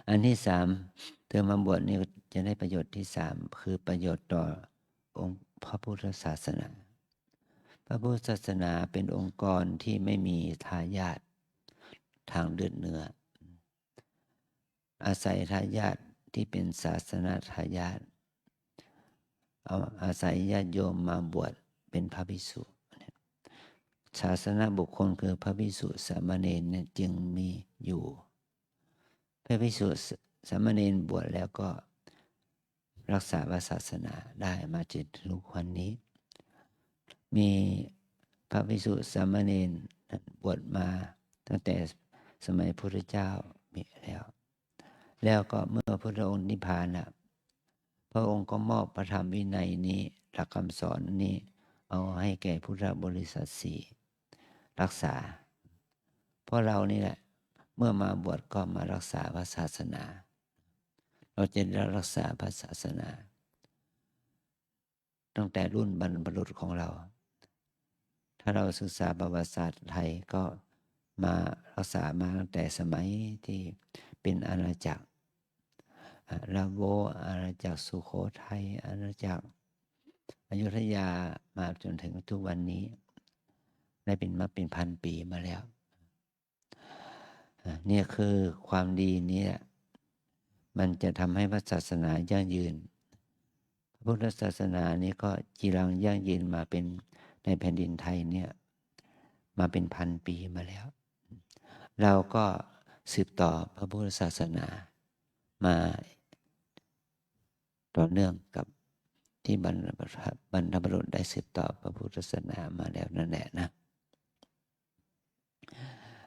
อันที่ 3เธอมาบวชนี่จะได้ประโยชน์ที่ 3คือประโยชน์ต่อองค์พระพุทธศาสนาพระพุทธศาสนาเป็นองค์กรที่ไม่มีทายาททางเลือดเนื้ออาศัยทายาท ที่เป็นศาสนทายาทอาศัยญาติโยมมาบวชเป็นพระภิกษุศาสนบุคคลคือพระภิกษุสามเณรเนี่ยจึงมีอยู่พระภิกษุสามเณรบวชแล้วก็รักษาศาสนาได้มาจนถึงทุกวันนี้ มีพระภิกษุสามเณรบวชมาตั้งแต่สมัยพระพุทธเจ้ามีแล้วก็เมื่อพระองค์นิพพานแล้วพระองค์ก็มอบพระธรรมวินัยนี้หลักคำสอนนี้เอาให้แก่พุทธบริษัท4รักษาเพราะเรานี่แหละเมื่อมาบวชก็มารักษาพระศาสนาเราจะรักษาพระศาสนาตั้งแต่รุ่นบรรพบุรุษของเราถ้าเราศึกษาประวัติศาสตร์ไทยก็มารักษามาตั้งแต่สมัยที่เป็นอาณาจักรลาโวอาณาจักรสุโขทัยอาณาจักรอยุธยามาจนถึงทุกวันนี้ได้เป็นพันปีมาแล้วนี่คือความดีนี้มันจะทำให้พระศาสนายั่งยืนพระพุทธศาสนานี้ก็จีรังยั่งยืนมาเป็นในแผ่นดินไทยเนี่ยมาเป็นพันปีมาแล้วเราก็สืบต่อพระพุทธศาสนามาต่อเนื่องกับที่บรรพบุรุษได้สืบต่อพระพุทธศาสนามาแล้วนั่นแหละนะ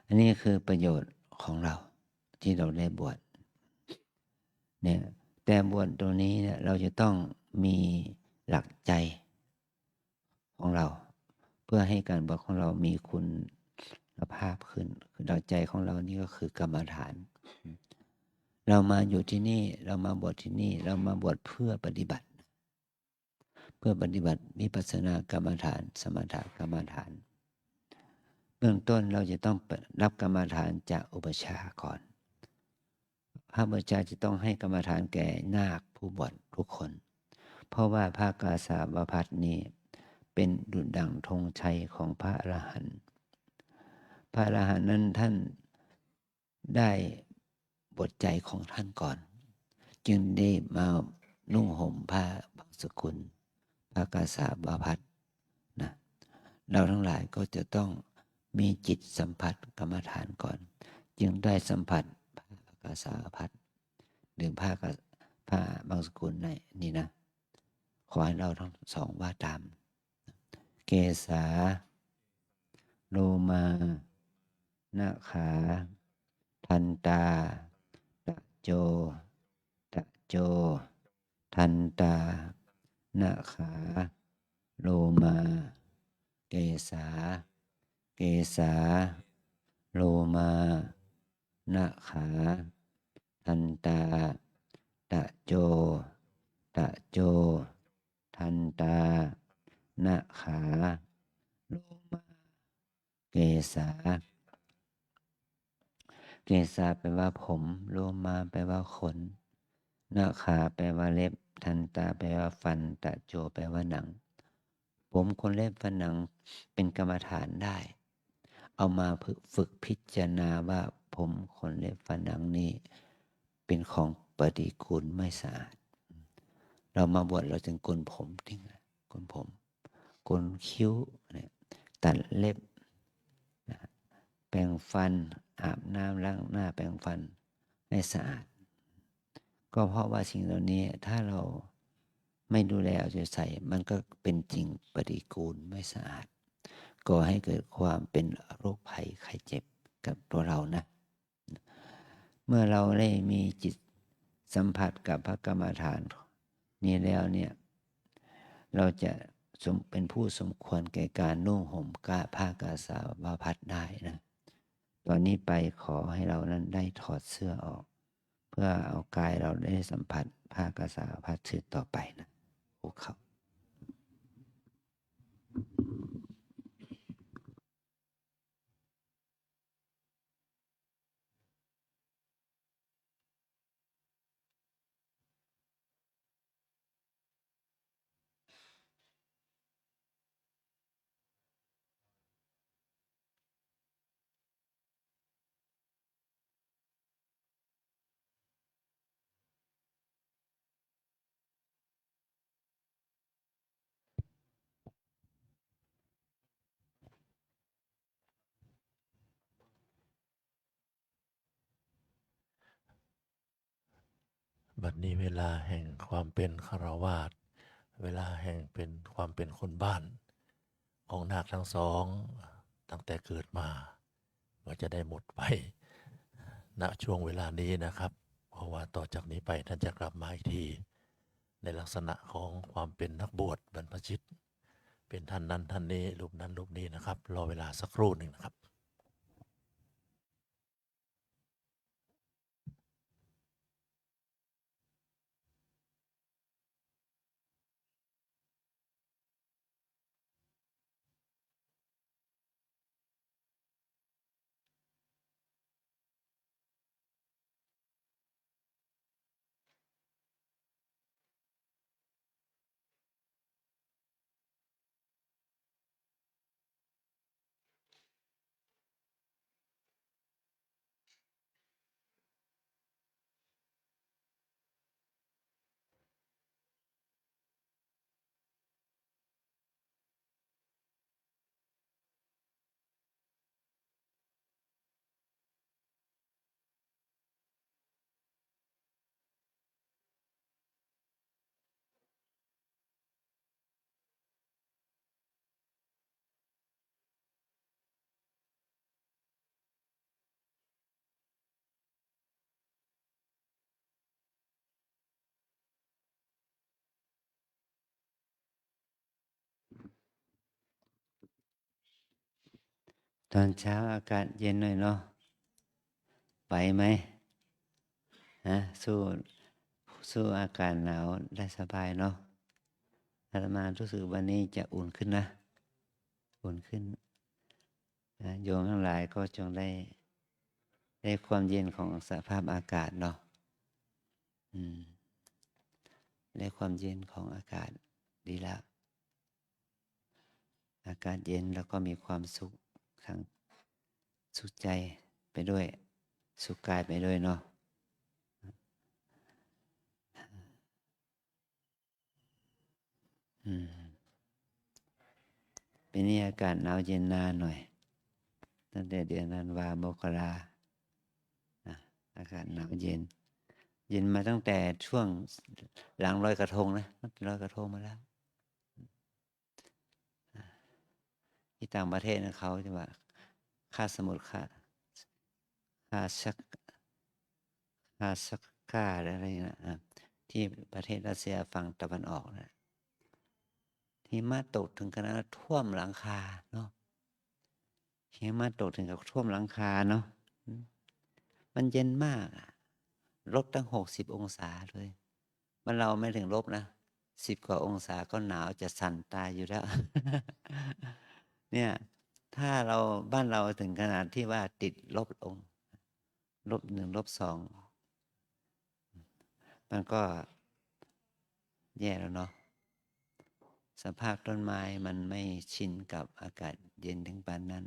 อันนี้คือประโยชน์ของเราที่เราได้บวชเนี่ยแต่บวชตรงนี้เนี่ยเราจะต้องมีหลักใจของเราเพื่อให้การบวชของเรามีคุณภาพขึ้นคือหลักใจของเรานี่ก็คือกรรมฐานเรามาอยู่ที่นี่เรามาบวชที่นี่เรามาบวชเพื่อปฏิบัติวิปัสสนากรรมฐานสมถกรรมฐานเบื้องต้นเราจะต้องรับกรรมฐานจากอุปัชฌาย์ก่อนพระอุปัชฌาย์จะต้องให้กรรมฐานแก่นาคผู้บวชทุกคนเพราะว่าภาคกาสาวพัสนี้เป็นดุจดั่งธงชัยของพระอรหันต์พระอรหันต์นั้นท่านได้บทใจของท่านก่อนจึงได้มานุ่งห่มผ้าบางสกุลภาคกาสาวพัสนะเราทั้งหลายก็จะต้องมีจิตสัมผัสกรรมฐานก่อนจึงได้สัมผัสภาคกาสาวพัสหรือผ้าบางสกุลนี่นะขอให้เราทั้งสองว่าตามเกสาโลมานาขาทันตาตะโจทันตานาขาโลมาเกสาโลมานาขาทันตาตะโจทันตานาขาโลมาเกสาแปลว่าผมโลมาแปลว่าขนนาขาแปลว่าเล็บทันตาแปลว่าฟันตะโจแปลว่าหนังผมขนเล็บฟันหนังเป็นกรรมฐานได้เอามาฝึกพิจารณาว่าผมขนเล็บฟันหนังนี้เป็นของปฏิกูลไม่สะอาดเรามาบวชเราจึงโกนผมทิ้งโกนผมโกนคิ้วตัดเล็บแปรงฟันอาบน้ำล้างหน้าแปรงฟันให้สะอาดก็เพราะว่าสิ่งเหล่านี้ถ้าเราไม่ดูแลเอาใจใส่มันก็เป็นจริงปฏิกูลไม่สะอาดก่อให้เกิดความเป็นโรคภัยไข้เจ็บกับตัวเรานะเมื่อเราได้มีจิตสัมผัสกับพระกรรมฐานนี้แล้วเนี่ยเราจะเป็นผู้สมควรแก่การนุ่งห่มผ้ากาสาวพัสได้นะตอนนี้ไปขอให้เรานั้นได้ถอดเสื้อออกเพื่อเอากายเราได้สัมผัสผ้ากาสาวพัสสืบต่อไปนะโอ้ครับ นี้เวลาแห่งความเป็นฆราวาสเวลาแห่งเป็นความเป็นคนบ้านของนาคทั้งสองตั้งแต่เกิดมาก็จะได้หมดไปณช่วงเวลานี้นะครับเพราะว่าต่อจากนี้ไปท่านจะกลับมาอีกทีในลักษณะของความเป็นนักบวชบรรพชิตเป็นท่านนั้นท่านนี้รูปนั้นรูปนี้นะครับรอเวลาสักครู่หนึ่งนะครับ ตอนเช้าอากาศเย็นหน่อยเนาะไหวไหมนะสู้อากาศหนาวได้สบายเนาะอาตมารู้สึกวันนี้จะอุ่นขึ้นนะอุ่นขึ้นนะโยมทั้งหลายก็จงได้ความเย็นของสภาพอากาศเนาะได้ความเย็นของอากาศดีแล้วอากาศเย็นแล้วก็มีความสุขทางสุขใจไปด้วยสุขกายไปด้วยเนาะปีนี้อากาศหนาวเย็นนานหน่อยตั้งแต่เดือนธันวามกราอากาศหนาวเย็นมาตั้งแต่ช่วงหลังลอยกระทงนะลอยกระทงมาแล้วที่ต่างประเทศนะเขาจะว่าค่าสมุทรค่าชักก้าอะไรนะที่ประเทศรัสเซียฝั่งตะวันออกนะหิมะตกถึงขนาดท่วมหลังคาเนาะหิมะตกถึงกับท่วมหลังคาเนาะมันเย็นมากลบตั้ง60 องศาเลยมันเราไม่ถึงลบนะ10 กว่าองศาก็หนาวจะสั่นตายอยู่แล้ว เนี่ยถ้าบ้านเราถึงขนาดที่ว่าติดลบ1 -2มันก็แย่แล้วเนาะสภาพต้นไม้มันไม่ชินกับอากาศเย็นถึงปานนั้น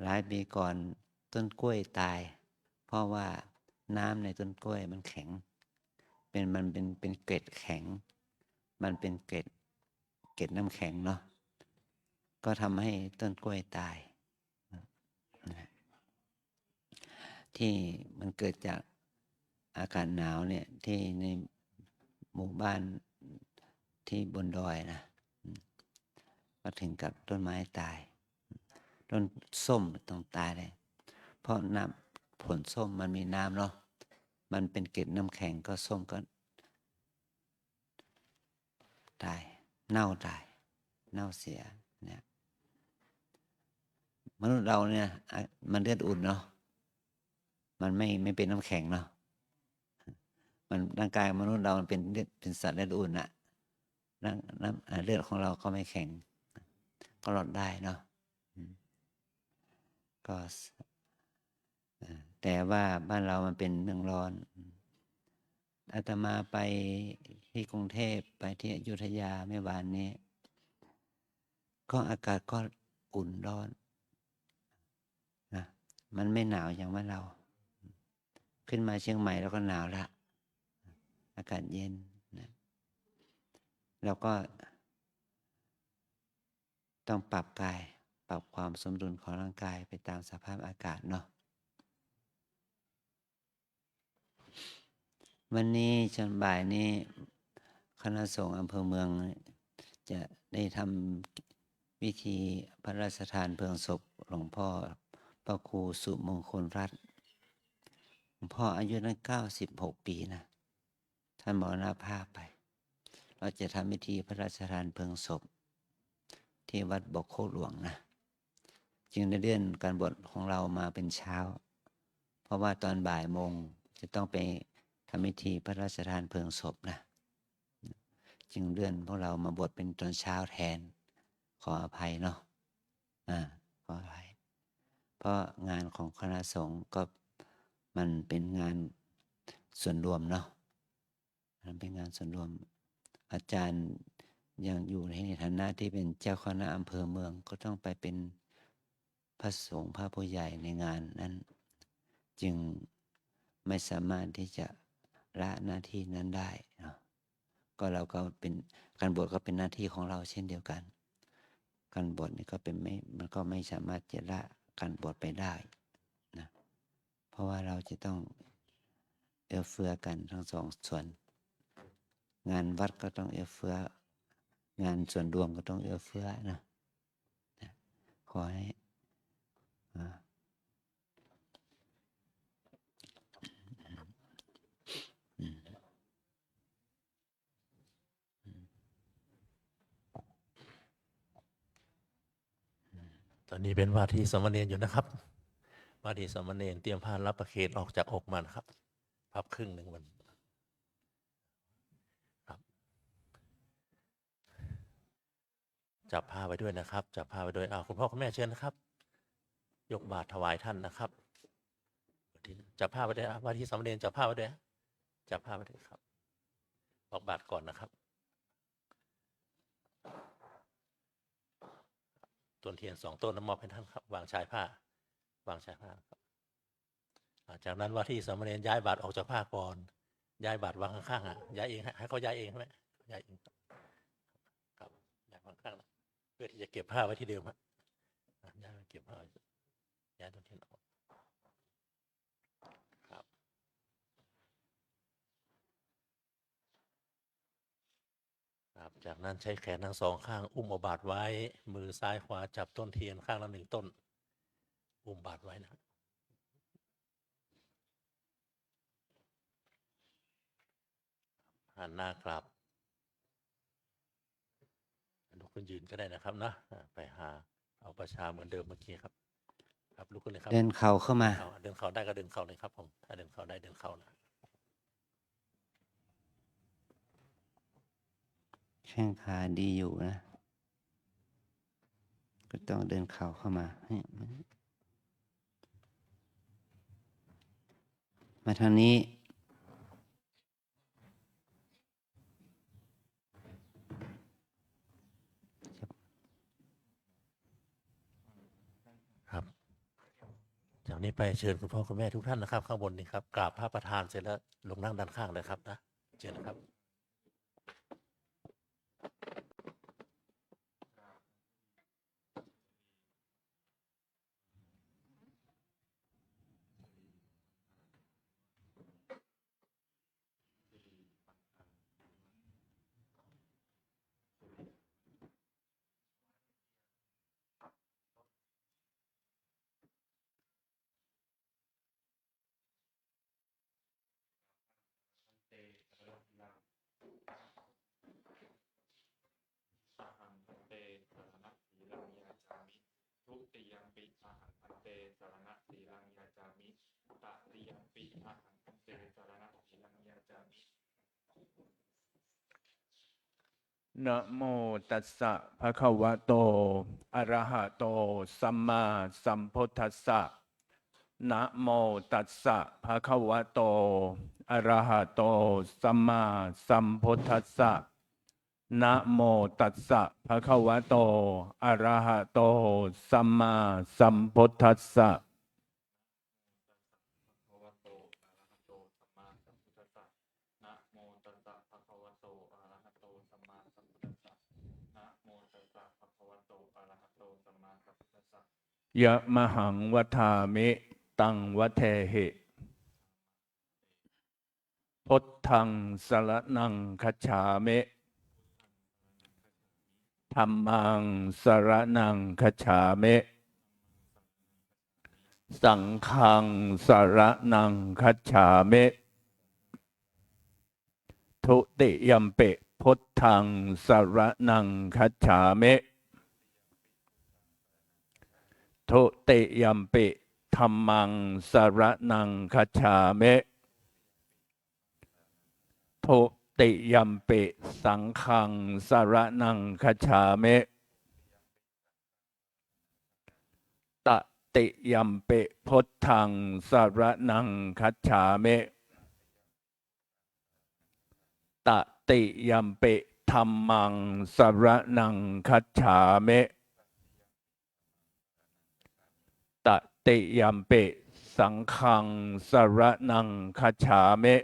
หลายปีก่อนต้นกล้วยตายเพราะว่าน้ำในต้นกล้วยมันแข็งมันเป็นเกล็ดแข็งมันเป็นเกล็ดน้ำแข็งเนาะก็ทำให้ต้นกล้วยตายที่มันเกิดจากอากาศหนาวเนี่ยที่ในหมู่บ้านที่บนดอยนะก็ถึงกับต้นไม้ตายต้นส้มต้องตายเลยเพราะน้ำผลส้มมันมีน้ำเนาะมันเป็นเกล็ดน้ำแข็งก็ส้มก็ตายเน่าเสียเนี่ยมนุษย์เราเนี่ยมันเลือดอุ่นเนาะมันไม่เป็นน้ำแข็งเนาะมันร่างกายมนุษย์เรามันเป็นสัตว์เลือดอุ่นอะเลือดของเราก็ไม่แข็งก็รอดได้เนาะก็แต่ว่าบ้านเรามันเป็นเมืองร้อนอาตมาไปที่กรุงเทพไปที่อยุธยาเมื่อวานนี้ก็อากาศก็อุ่นร้อนนะมันไม่หนาวอย่างบ้านเราขึ้นมาเชียงใหม่แล้วก็หนาวละอากาศเย็นนะเราก็ต้องปรับความสมดุลของร่างกายไปตามสภาพอากาศเนาะ วันนี้จนบ่ายนี้คณะสงฆ์อำเภอเมืองจะได้ทำวิธีพระราชทานเพลิงศพหลวงพ่อพระครูสุมงคลรัตน์หลวงพ่ออายุนั้น96 ปีนะท่านมรณภาพไป เราจะทำพิธีพระราชทานเพลิงศพที่วัดบกโคกหลวงนะจึงได้เลื่อนการบวชของเรามาเป็นเช้า เพราะว่าตอนบ่ายโมงจะต้องไปทำพิธีพระราชทานเพลิงศพนะจึงเลื่อนพวกเรามาบวชเป็นตอนเช้าแทนขออภัยเนาะขออภัยเพราะงานของคณะสงฆ์ก็มันเป็นงานส่วนรวมเนาะมันเป็นงานส่วนรวมอาจารย์ยังอยู่ในฐานะที่เป็นเจ้าคณะอำเภอเมืองก็ต้องไปเป็นพระสงฆ์พระผู้ใหญ่ในงานนั้นจึงไม่สามารถที่จะละหน้าที่นั้นได้เนาะก็เราก็เป็นการบวชก็เป็นหน้าที่ของเราเช่นเดียวกันการบวชนี่ก็เป็นมันก็ไม่สามารถจะละการบวชไปได้นะเพราะว่าเราจะต้องเอื้อเฟื้อกันทั้งสองส่วนงานวัดก็ต้องเอื้อเฟื้องานส่วนรวมก็ต้องเอื้อเฟื้อนะขอให้ตอนนี้เป็นว่าที่สามเณรอยู่นะครับว่าที่สามเณรเตรียมผ้ารับประเคนออกจากอกมานะครับพับครึ่งหนึ่งมันครับจับผ้าไว้ด้วยนะครับจับผ้าไว้ด้วยคุณพ่อคุณแม่เชิญนะครับยกบาตรถวายท่านนะครับจับผ้าไว้ด้วยว่าที่สามเณรจับผ้าไว้ด้วยจับผ้าไว้ด้วยครับออกบาตรก่อนนะครับต้นเทียน2 ต้นน้ำมอบให้ท่านครับวางชายผ้าวางชายผ้าครับจากนั้นว่าที่สามเณรย้ายบาตรออกจากผ้าก่อนย้ายบาตรวางข้างๆย้ายเองให้เขาย้ายเองใช่ไหมย้ายเองครับย้ายวางข้างนะเพื่อที่จะเก็บผ้าไว้ที่เดิมย้ายเก็บผ้าย้ายต้นเทียนออกครับครับจากนั้นใช้แขนทั้งสองข้างอุ้มเอาบาตรไว้มือซ้ายขวาจับต้นเทียนข้างละ1 ต้นอุ้มบาตรไว้นะหันหน้ากลับลุกขึ้นยืนก็ได้นะครับนะไปหาเอาประชาเหมือนเดิมเมื่อกี้ครับครับลุกขึ้นเลยครับเดินเข่าเข้ามาเดินเข่าได้ก็เดินเข่าเลยครับผมถ้าเดินเข่าได้เดินเข่านะแข้งขาดีอยู่นะก็ต้องเดินเข่าเข้ามามาทางนี้ครับจากนี้ไปเชิญคุณพ่อคุณแม่ทุกท่านนะครับข้างบนนี่ครับกราบพระประธานเสร็จแล้วลงนั่งด้านข้างเลยครับนะเชิญนะครับทุติยัมปิอาหังพันเตสรณะสีลังยาจามิตติยัมปิอาหังพันเตสรณะสีลังยาจามินะโมตัสสะภะคะวะโตอะระหะโตสัมมาสัมพุทธัสสะนะโมตัสสะภะคะวะโตอะระหะโตสัมมาสัมพุทธัสสะนะโมตัสสะภะคะวะโตอะระหะโตสัมมาสัมพุทธัสสะนะโมตัสสะภะคะวะโตอะระหะโตสัมมาสัมพุทธัสสะนะโมตัสสะภะคะวะโตอะระหะโตสัมมาสัมพุทธัสสะยะมหังวัฏามิตังวะเทหิ พุทธังสรณังคัจฉามิธัมมังสรณังคัจฉามิสังฆังสรณังคัจฉามิทุติยัมปิพุทธังสรณังคัจฉามิทุติยัมปิธัมมังสรณังคัจฉามิทุติยัมปิสังฆังสรณังคัจฉามิตติยัมปิพุทธังสรณังคัจฉามิตติยัมปิธัมมังสรณังคัจฉามิตติยัมปิสังฆังสรณังคัจฉามิ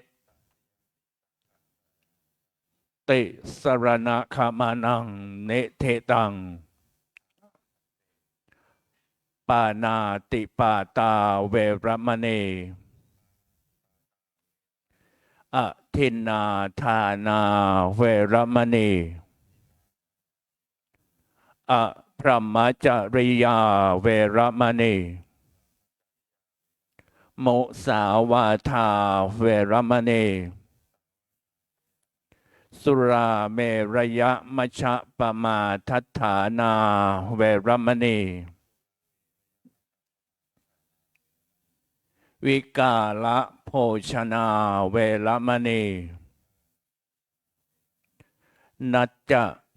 ติสรณคมานังเนเทตังปานาติปาตาเวรมณีอทินนาทานาเวรมณีอพรหมจริยาเวรมณีมุสาวาทาเวรมณีสุราเมรยมัชฌะปมาทัฏฐานาเวรมณีวิกาละโภชนาเวรมณีนัจจ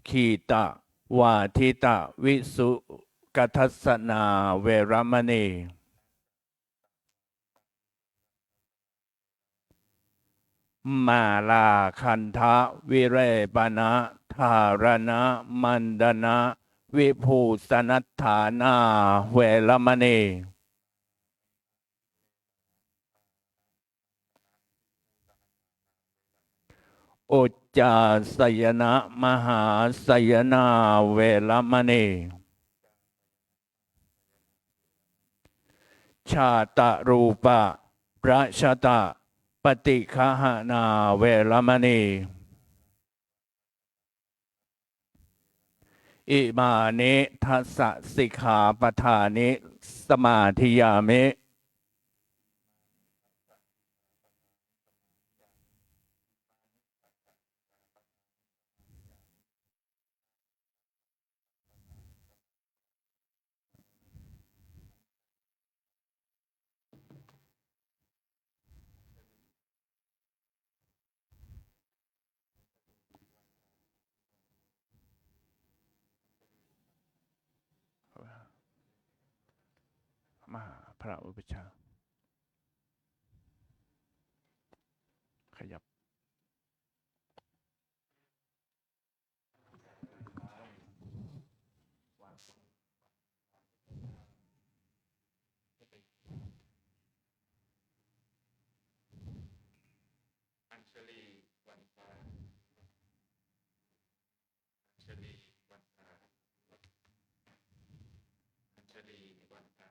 คีตะวาทิตะวิสุกัทัสสนาเวรมณีมาลาคันทะวิเรปนะธารณะมันดนะวิภูสนัฏฐานาเวรมณีอุจจาสยนะมหาสยนาเวรมณีชาตะรูปะพระชตะปฏิฆหนาเวรมณีอิมานิทัสสะสิกขาปทานิสมาธิยามิมหาพระอุปชฌาย์ขยับอัญชลีวันตาอัญชลีวันตาอัญชลีวันตา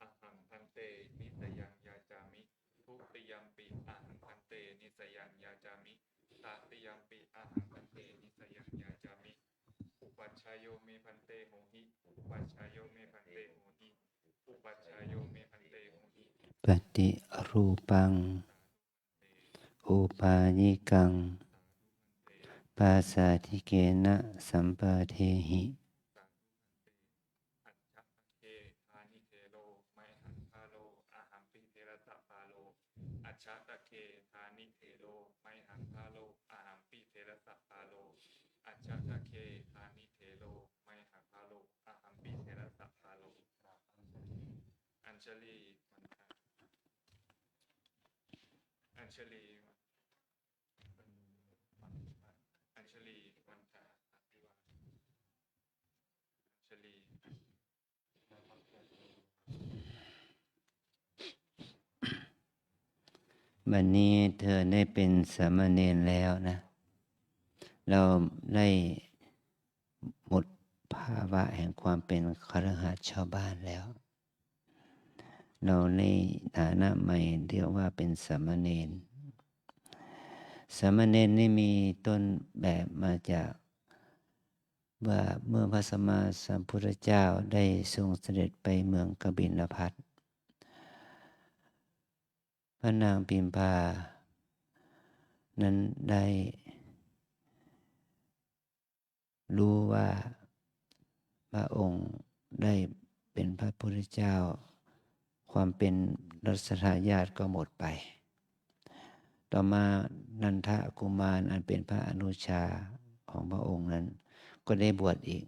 อะหังพันเตนิสยังยาจามิทุติยัมปิอะหังพันเตนิสยังยาจามิตติยัมปิอะหังพันเตนิสยังยาจามิอุปัชฌายโยเมพันเตโหหิอุปัชฌายโยเมพันเตโหหิอุปัชฌายโยเมพันเตโหหิ ปฏิรูปังอุปาญิกังปาสาธิเกนะสัมปาเทหิ อัจฉะเคทานิเทโลไมหังคาโลอาหัมปิเทระตะปาโลอัจฉะเคทานิเทโลไมหังคาโลอาหัมปิเทระตะปาโลอัจฉะเคทานิเทโลไมหังคาโลอาหัมปิเทระตะปาโลอัญชลีมันตาอัญชลีอัญชลีวันตาอภิวาอัญชลี ม วันนี้เธอได้เป็นสามเณรแล้วนะ เราได้หมดภาวะแห่งความเป็นคฤหัสถ์ชาวบ้านแล้ว เราในฐานะใหม่เรียกว่าเป็นสามเณร สามเณรนี่มีต้นแบบมาจากว่าเมื่อพระสัมมาสัมพุทธเจ้าได้ทรงเสด็จไปเมืองกบิลพัสดุพระนางพิมพานั้นได้รู้ว่าพระองค์ได้เป็นพระพุทธเจ้าความเป็นรัชทายาทก็หมดไปต่อมานันทกุมารอันเป็นพระอนุชาของพระองค์นั้นก็ได้บวชอีก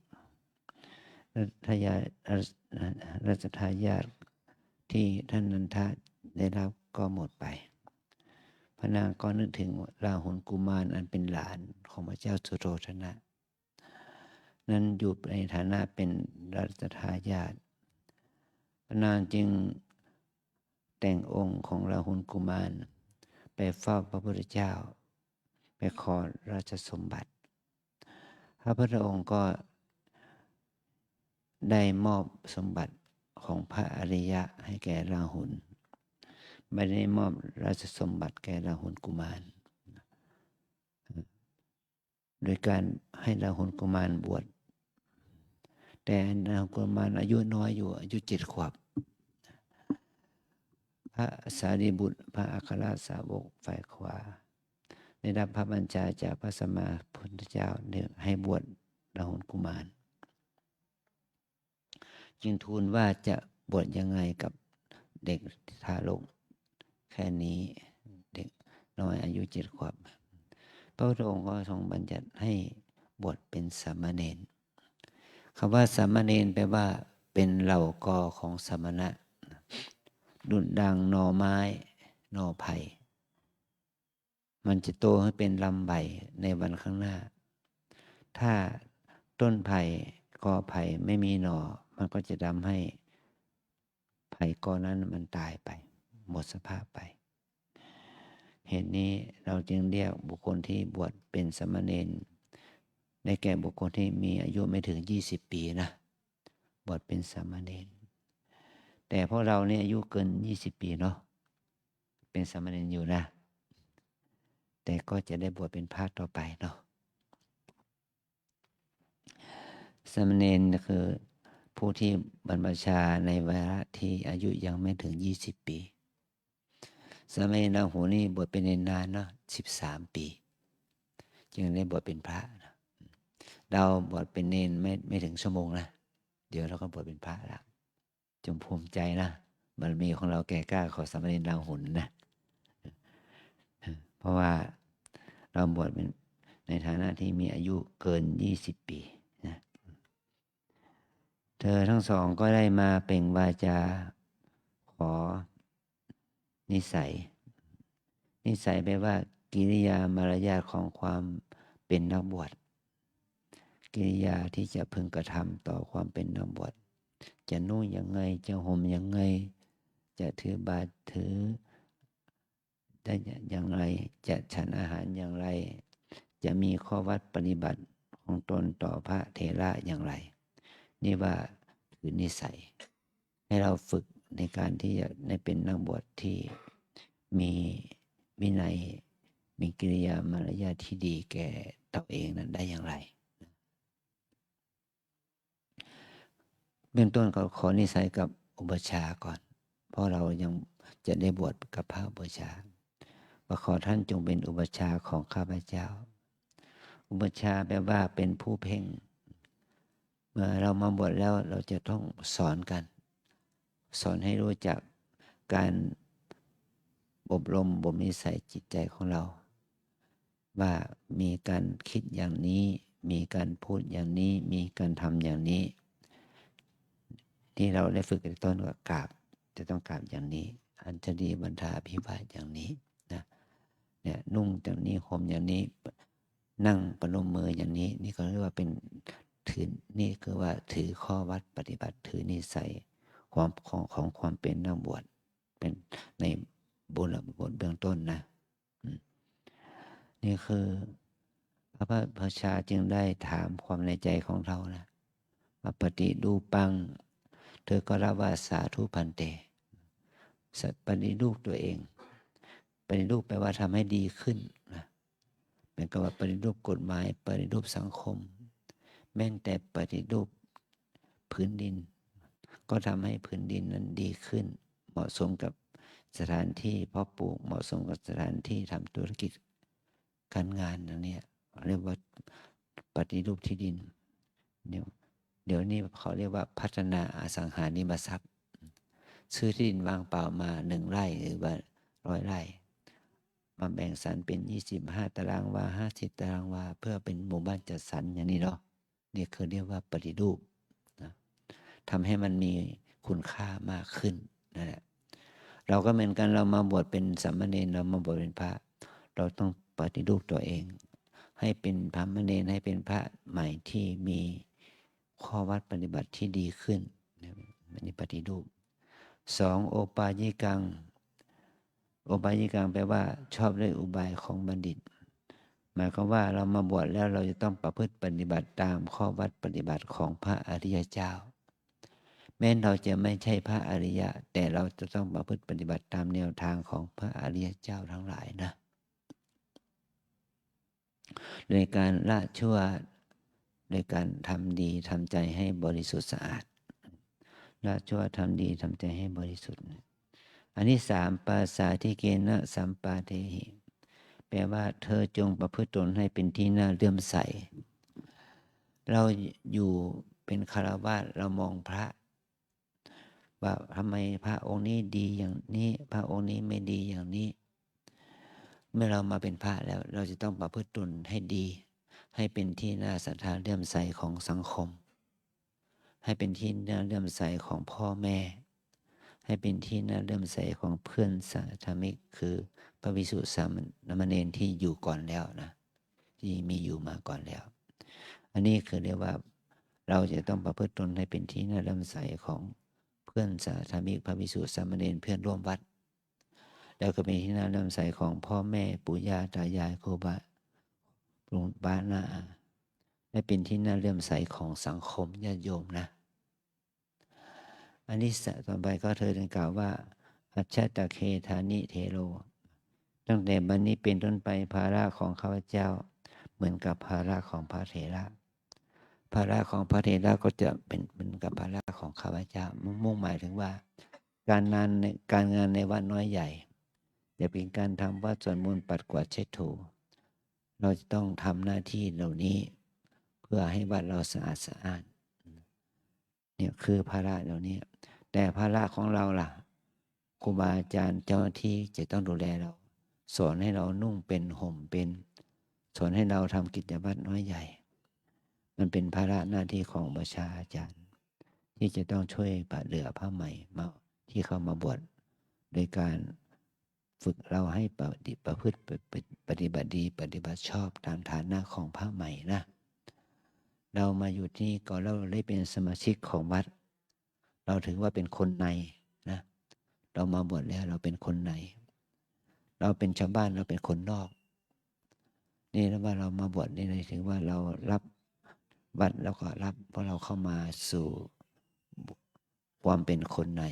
รัชทายาทที่ท่านนันทะได้รับก็หมดไปพระนางก็นึกถึงราหุลกุมารอันเป็นหลานของพระเจ้าสุโธทนะนั้นอยู่ในฐานะเป็นรัชทายาทพระนางจึงแต่งองค์ของราหุลกุมารไปเฝ้าพระพุทธเจ้าไปขอราชสมบัติพระพุทธองค์ก็ได้มอบสมบัติของพระอริยะให้แก่ราหุลไม่ได้มอบราชสมบัติแก่ราหุลกุมารโดยการให้ราหุลกุมารบวชแต่ราหุลกุมารอายุน้อยอยู่อายุ7 ขวบพระสารีบุตรพระอัครสาวกฝ่ายขวาได้รับพระบัญชาจากพระสัมมาสัมพุทธเจ้าให้บวชราหุลกุมารจึงทูลว่าจะบวชยังไงกับเด็กทารกแค่นี้เด็กน้อยอายุ7 ขวบพระพุทธองค์ก็ทรงบัญญัติให้บวชเป็นสามเณรคำว่าสามเณรแปลว่าเป็นเหล่ากอของสมณะดุจดังหน่อไม้หน่อไผ่มันจะโตให้เป็นลำใบในวันข้างหน้าถ้าต้นไผ่กอไผ่ไม่มีหน่อมันก็จะทำให้ไผ่กอนั้นมันตายไปหมดสภาพไปเหตุนี้เราจึงเรียกบุคคลที่บวชเป็นสามเณรได้แก่บุคคลที่มีอายุไม่ถึง20 ปีนะบวชเป็นสามเณรแต่พวกเราเนี่ยอายุเกิน20 ปีเนาะเป็นสามเณรอยู่นะแต่ก็จะได้บวชเป็นพระต่อไปเนาะสามเณรคือผู้ที่บรรพชาในวาระที่อายุยังไม่ถึง20 ปีสามเณรราหูนี่บวชเป็นนานเนาะ13 ปีจึงได้บวชเป็นพระนะเราบวชเป็นเณรไม่ถึงชั่วโมงนะเดี๋ยวเราก็บวชเป็นพระแล้วจงภูมิใจนะบารมีของเราแก่กล้าขอสามเณรราหุลนะเพราะว่าเราบวชเป็นในฐานะที่มีอายุเกิน20 ปีนะเธอทั้งสองก็ได้มาเปล่งวาจาขอนิสัยแปลว่ากิริยามารยาทของความเป็นนักบวชกิริยาที่จะพึงกระทำต่อความเป็นนักบวชจะนุ่งยังไงจะห่มยังไงจะถือบาตรถือได้อย่างไรจะฉันอาหารอย่างไรจะมีข้อวัดปฏิบัติของตนต่อพระเถระอย่างไรนี่ว่าคือนิสัยให้เราฝึกในการที่จะได้เป็นนักบวชที่มีวินัยมีกิริยามารยาทที่ดีแก่ตัวเองนั้นได้อย่างไรเบื้องต้นก็ขอนิสัยกับอุปชฌาย์ก่อนเพราะเรายังจะได้บวชกับพระอุปชฌาย์ว่าขอท่านจงเป็นอุปชฌาย์ของข้าพเจ้าอุปชฌาย์แปลว่าเป็นผู้เพ่งเมื่อเรามาบวชแล้วเราจะต้องสอนกันสอนให้รู้จักการอบรมบ่มนิสัยจิตใจของเราว่ามีการคิดอย่างนี้มีการพูดอย่างนี้มีการทำอย่างนี้ที่เราได้ฝึกในต้นว่ากราบจะต้องกราบอย่างนี้อัญชลีบรรทาภิวาทอย่างนี้นะเนี่ยนุ่งอย่างนี้ห่มอย่างนี้นั่งประนมมืออย่างนี้นี่ก็เรียกว่าเป็นถือนี่คือว่าถือข้อวัดปฏิบัติถือนิสัยของความเป็นนักบวชเป็นใน บุญบทเบื้องต้นนะนี่คือพระพุทธเจ้าจึงได้ถามความในใจของเรานะว่าปฏิรูปปังเธอก็รับว่าสาธุพันเตปฏิรูปตัวเองปฏิรูปแปลว่าทำให้ดีขึ้นนะเป็นคำว่าปฏิรูปกฎหมายปฏิรูปสังคมแม้แต่ปฏิรูปพื้นดินก็ทำให้พื้นดินนั้นดีขึ้นเหมาะสมกับสถานที่เพาะปลูกเหมาะสมกับสถานที่ทำธุรกิจการงานนะเนี่ยเรียกว่าปฏิรูปที่ดินเดี๋ยวนี้เขาเรียกว่าพัฒนาอสังหาริมทรัพย์ซื้อที่ดินวางเปล่ามา1 ไร่หรือว่า100 ไร่มาแบ่งสรรเป็น25 ตารางวา50 ตารางวาเพื่อเป็นหมู่บ้านจัดสรรอย่างนี้เนาะนี่คือเรียกว่าปฏิรูปนะทำให้มันมีคุณค่ามากขึ้นนั่นแหละเราก็เหมือนกันเรามาบวชเป็นสามเณรเรามาบวชเป็นพระเราต้องปฏิรูปตัวเองให้เป็นพระมเณรให้เป็นพระใหม่ที่มีข้อวัดปฏิบัติที่ดีขึ้นนี่ปฏิรูป2โอปายิกังโอปายิกังแปลว่าชอบด้วยอุบายของบัณฑิตหมายความว่าเรามาบวชแล้วเราจะต้องประพฤติปฏิบัติตามข้อวัดปฏิบัติของพระอริยเจ้าแม้เราจะไม่ใช่พระอริยะแต่เราจะต้องประพฤติปฏิบัติตามแนวทางของพระอริยเจ้าทั้งหลายนะในการละชั่วในการทำดีทำใจให้บริสุทธิ์สะอาดละชั่วทำดีทำใจให้บริสุทธิ์อันนี้3ปาสาธิเกนะสัมปาเทหิแปลว่าเธอจงประพฤติตนให้เป็นที่น่าเลื่อมใสเราอยู่เป็นฆราวาสเรามองพระว่าทำไมพระองค์นี้ดีอย่างนี้พระองค์นี้ไม่ดีอย่างนี้เมื่อเรามาเป็นพระแล้วเราจะต้องประพฤติตนให้ดีให้เป็นที่น่าศรัทธาเลื่อมใสของสังคมให้เป็นที่น่าเลื่อมใสของพ่อแม่ให้เป็นที่น่าเลื่อมใสของเพื่อนสาธมิกคือพระภิกษุสามเณรที่อยู่ก่อนแล้วนะที่มีอยู่มาก่อนแล้วอันนี้คือเรียกว่าเราจะต้องประพฤติตนให้เป็นที่น่าเลื่อมใสของเพื่อนสาธมิกพระภิกษุสามเณรเพื่อนร่วมวัดแล้วก็เป็นที่น่าเลื่อมใสของพ่อแม่ปู่ย่าตายายครูบาลุงป้าน้าอาและเป็นที่น่าเลื่อมใสของสังคมญาติโยมนะอันนี้ต่อไปก็เธอจึงกล่าวว่าอัจฉตเคธานิเทโรตั้งแต่บัดนี้เป็นต้นไปภาระของข้าพเจ้าเหมือนกับภาระของพระเถระภาระของพระเถระก็จะเป็นเหมือนกับภาระของข้าพเจ้ามุ่งหมายถึงว่าการงานในวัดน้อยใหญ่จะเป็นการทำวัดสวดมนต์ปัดกวาดเช็ดถูเราจะต้องทำหน้าที่เหล่านี้เพื่อให้วัดเราสะอาดสะอ้านเนี่ยคือภาระเหล่านี้แต่ภาระของเราล่ะครูบาอาจารย์เจ้าหน้าที่จะต้องดูแลเราสอนให้เรานุ่งเป็นห่มเป็นสอนให้เราทำกิจวัตรน้อยใหญ่มันเป็นภาระหน้าที่ของประชาอาจารย์ที่จะต้องช่วยปะเหลือผ้าใหม่มาที่เขามาบวชโดยการฝึกเราให้ประพฤติปฏิบัติดีปฏิบัติชอบตามฐานะของผ้าใหม่นะเรามาอยู่ที่นี่ก่อนเราได้เป็นสมาชิกของวัดเราถือว่าเป็นคนในนะเรามาบวชแล้วเราเป็นคนในเราเป็นชาวบ้านเราเป็นคนนอกนี่แล้วว่าเรามาบวชนี่เลยถือว่าเรารับวัดแล้วก็รับเพราะเราเข้ามาสู่ความเป็นคนใน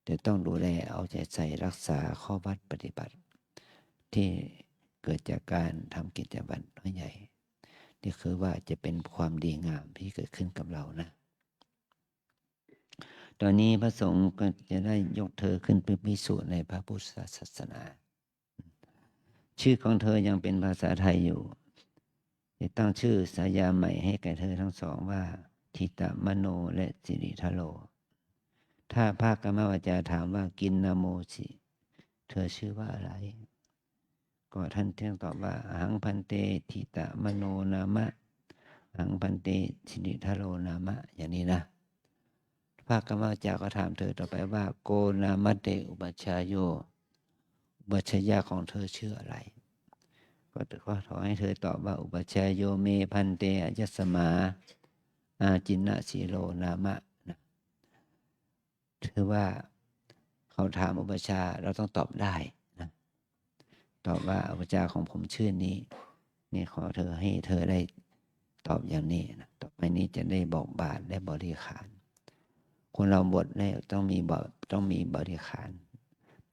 จะต้องดูแลเอาใจใส่รักษาข้อวัดปฏิบัติที่เกิดจากการทำกิจวัตรน้อยใหญ่นี่คือว่าจะเป็นความดีงามที่เกิดขึ้นกับเรานะตอนนี้พระสงฆ์ก็จะได้ยกเธอขึ้นเป็นภิกษุในพระพุทธศาสนาชื่อของเธอยังเป็นภาษาไทยอยู่จะตั้งชื่อสายาใหม่ให้แก่เธอทั้งสองว่าทิตมโนและสิริทโลถ้าภาคกรรมวจาถามว่ากินนาโมสิเธอชื่อว่าอะไรก็ท่านเที่ยงตอบว่าหังพันเตทิตมโนนามะหังพันเตสิริทโลนามะอย่างนี้นะภาคกรรมวจาก็ถามเธอต่อไปว่าโกนามะเตอุปัชฌายโยอุปัชฌายะของเธอชื่ออะไรก็ขอให้เธอตอบว่าอุปัชฌายโยเมพันเตอยัสสมาอาจินนะสีโลนามะนะถือว่า เขาถามอุปชฌาย์เราต้องตอบได้นะตอบว่าอุปชฌาย์ของผมชื่อนี้นี่ขอเธอให้เธอได้ตอบอย่างนี้นะต่อไปนี้จะได้บอกบาตรได้บริขารคนเราบวชได้ต้องมีบริขาร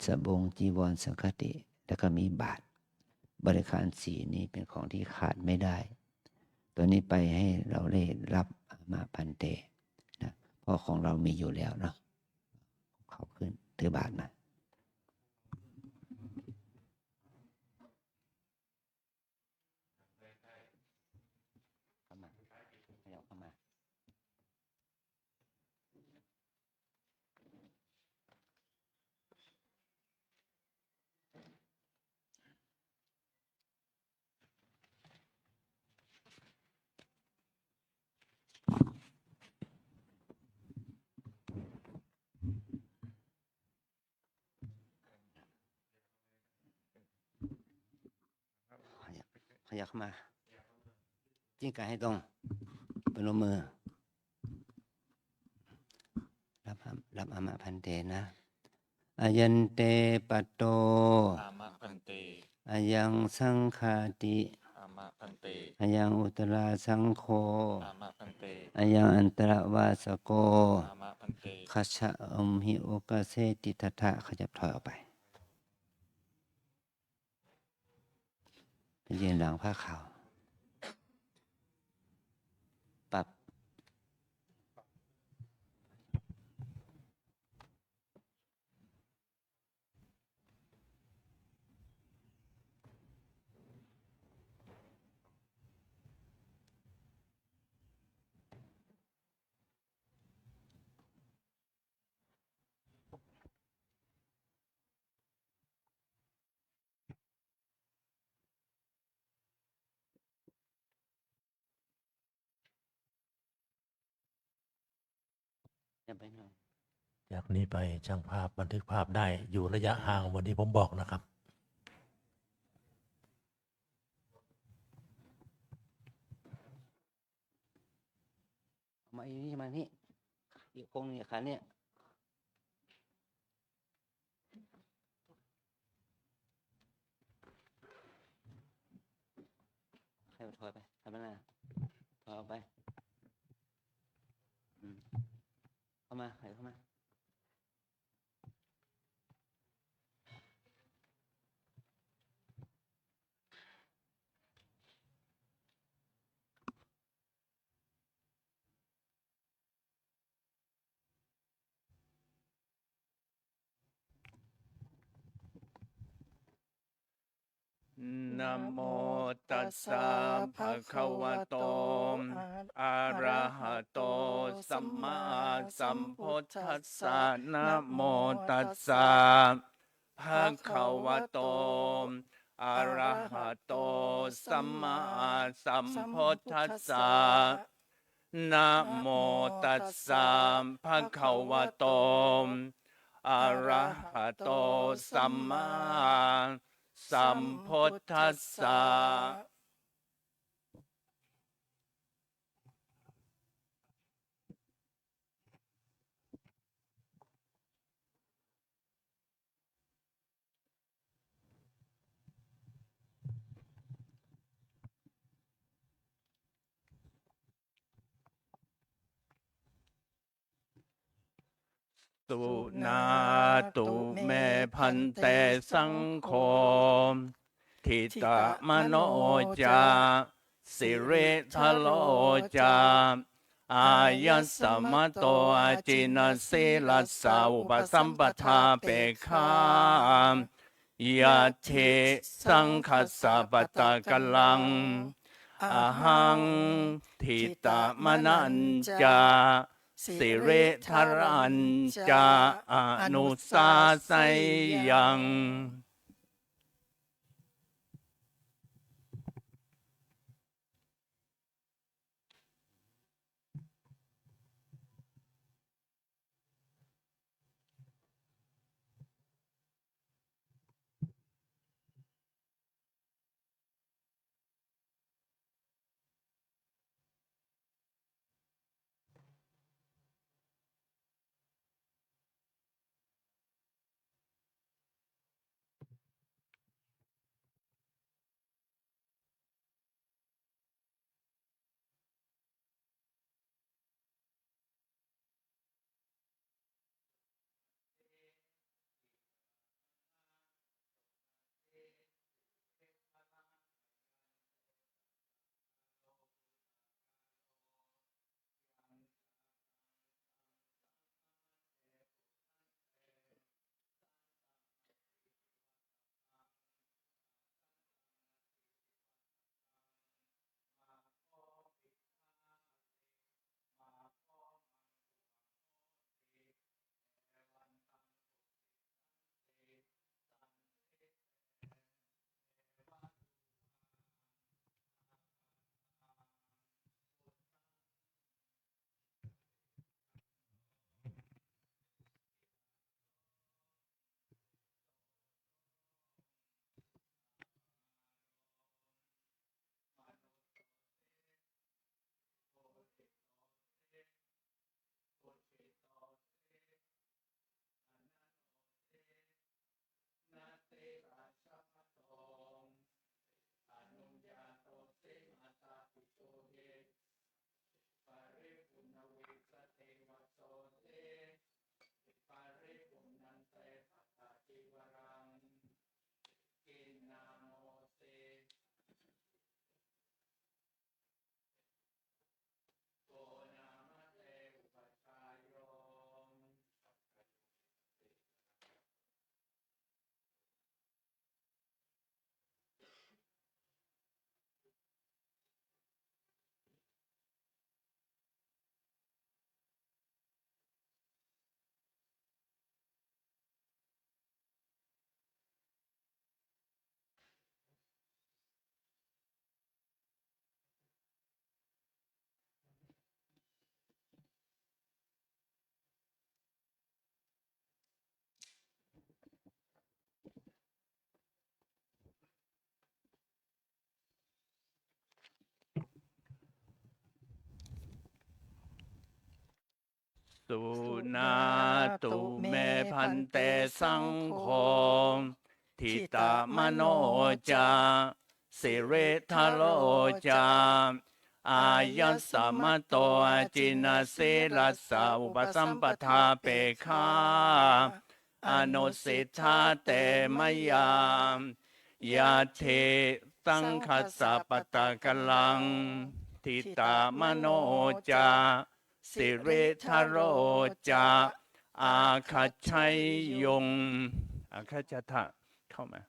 สบงจีวรสังฆติแล้วก็มีบาตรบริขารสี่นี้เป็นของที่ขาดไม่ได้ตัวนี้ไปให้เราได้รับอามาพันเตนะเพราะของเรามีอยู่แล้วเนาะขอบขึ้นถือบาตรนะเข้ามาขยับเข้ามาขยับเข้ามาจิ้งกายให้ตรงปนมมือรับอามาพันเตนะอายันเตปัตโต อามะพันเต อายังสังฆาติ อามะพันเต อายังอุตราสังโฆ อามะพันเต อายังอันตรวาสโก อามะพันเต คัชชะอมหิโอกาเสติทัทธะขยับถอยออกไปไปยืนหลังผ้าขาวปรับ อย่าไปหน่อย จากนี้ไปช่างภาพบันทึกภาพได้อยู่ระยะห่างวันที่ผมบอกนะครับ มาอีนี่มานี่อีกองค์นี่ขาเนี่ยให้มันถอยไปทำไมล่ะถอยออกไปเข้ามาใครเข้ามานะโมตัสสะภะคะวะโตอะระหะโตสัมมาสัมพุทธัสสะนะโมตัสสะภะคะวะโตอะระหะโตสัมมาสัมพุทธัสสะนะโมตัสสะภะคะวะโตอะระหะโตสัมมาสัมพุทธัสสะ ตุนาตุเมพันเตสังโฆทิตะมโนจาสิริทโลจาอายัสสะมะโตอาจินาสิลัสสะอุปสัมปทาเปคายะเทสังคัสสะปะตะกะลังอะหังทิตะมนัญจาสิริธารัญจาอนุสาสยัง นาตุเมพันเตสังโฆทิตามโนจาสิเรทะโลจาอายัสสะมะโตอาจินาเสลัสสะอุปสัมปทาเปคาอนุสิทธาเตมยามยาเทสังคัสสะปตะกลังทิตามโนจาสิเรทะโรจาอาคัจฉัยยงอาคัจจทะเข้ามา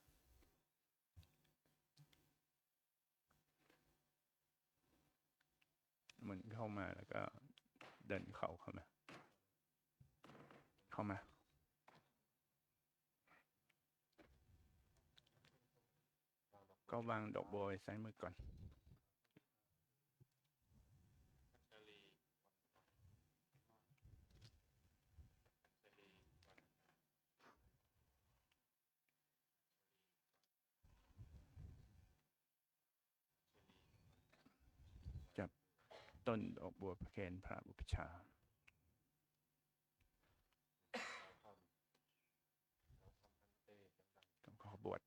เหมือนเข้ามาแล้วก็เดินเข้ามาก็วางดอกบัวไว้ซ้ายมือก่อนจับต้นดอกบัวประเคนพระอุปชาต้องขอบวช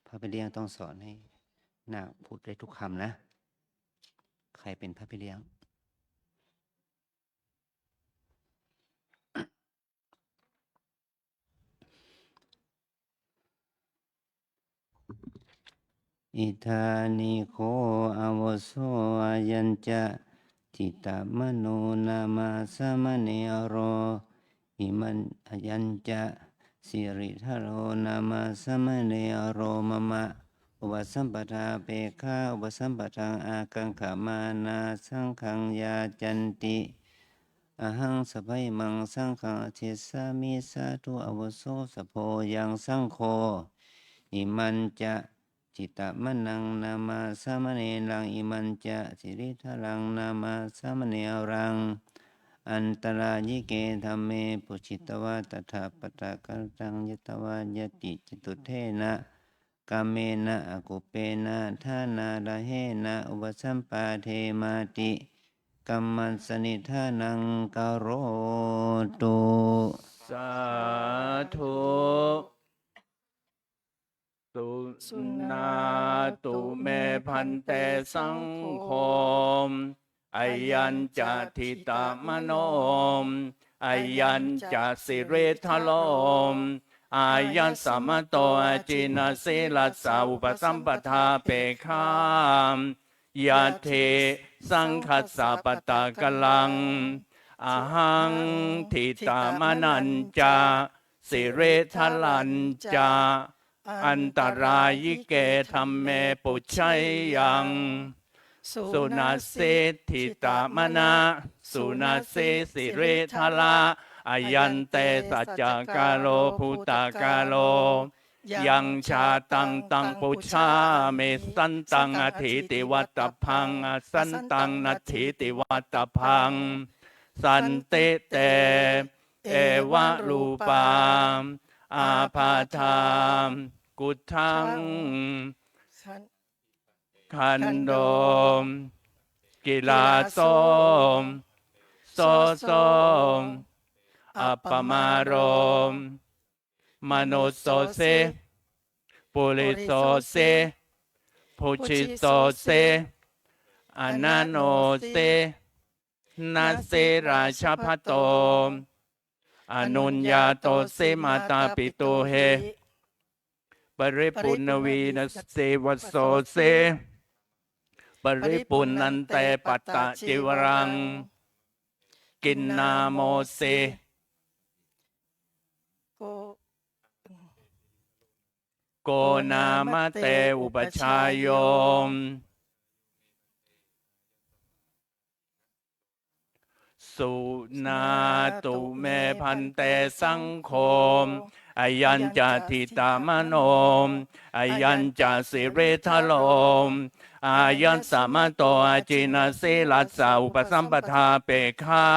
พระพี่เลี้ยงต้องสอนให้นาคพูดได้ทุกคำนะ ใครเป็นพระพี่เลี้ยงอิธานิโคอวโสอายัญจะจิตตมโนนามาสมเนโรอิมันอายัญจะสิริทโรนามาสมเนโรมะมะอุปสัมปทาเปฆาอุปสัมปทังอากังขมานาสังขังยาจันติอหังสะไพมังสังขังอธิสามิสาธุอวโสสะโพยังสังโฆอิมันจะจิตตมนังนามาสามเณรังอิมันจะสิริทรังนามาสามเณรังอันตรายิเกธัมเมปุจิตวะตถาปตะกัลตังยตวะยติจตุเทนะกามเมนะอกุเปนะทานาระเหนะอุปสัมปาเทมาติกัมมันสนิทานังกโรตุ สาธุสุนาตุเมพันเตสังโฆอายัญจะทิตามโนอายัญจะสิเรทะโลอายัสสะมะโตอาจินาเสลัสสะอุปสัมปทาเปคามยะเทสังคัสสะปตะกลังอหังทิตามนัญจาสิเรทะลัญจาอันตรายิเกธัมเมปุชัยยังสุนัสสิทิตามนะสุนัสสิสิเรทะลาอายันเตสัจจกาโลภูตากาโลยังชาตังตังปุชาเมสันตังอธิติวัตพังสันตังนัตถิติวัตพังสันเตเตเอวะรูปามอาภาธามกุทังคันโดมกิลาโสม โสโสอัปปมาโรมโนโสเสปุริโสเสภูชิโสเสอนันโนเสนาเสราชพัตโตอนุญญาโตเสมาตาปิตุเหปริปุณวีนเสวโสเสปริปุณนันเตปัตตะจิวรังกินนาโมเส โก โกนามะเตอุปชายโยมสุนาตุเมพันเตสังโฆอายัญจทิตามโนมอายัญจสิเรทโลมอายัญสามะโตอาจินาสิลัสสาอุปสัมปทาเปฆา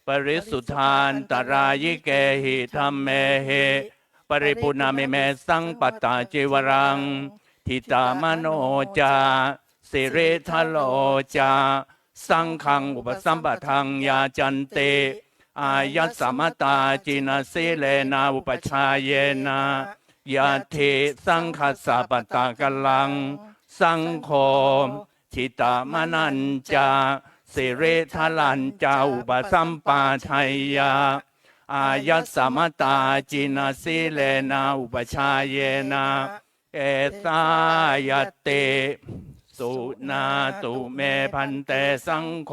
ปริสุทธานตรายิเกหิธัมเมเหปริปุณามิเมสังปตาจิวรังทิตามโนจาสิเรทโลจาสังฆังอุปสัมปทังยาจันเตอายัสสมตาจินาสิเลนาอุปชายเยนะยาเทสังคัสสะปตากัลลังสังโฆทิตามนัญจาสิเรทลัญจาอุปสัมปาทัยยาอายัสสมตาจินาสิเลนะอุปชายเยนะเอตายเตสุนาตุเมพันเตสังโฆ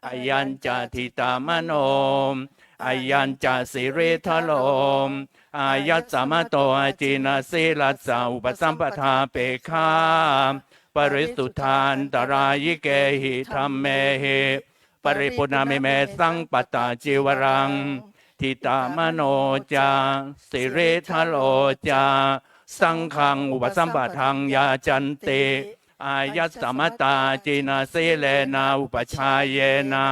อายัญจทิตามโนอายัญจสิริทโลมอายัสสมโตอาจินาสิลัสสาอุปสัมปทาเปฆาปริสุทธานตรายิเกหิธัมเมหิปริปุณามิเมสังปตาจิวรังทิตามโนจาสิริทโลจาสังฆังอุปสัมปทังยาจันเตอายัสสมตาจินาสิเลนาอุปชายเยนะ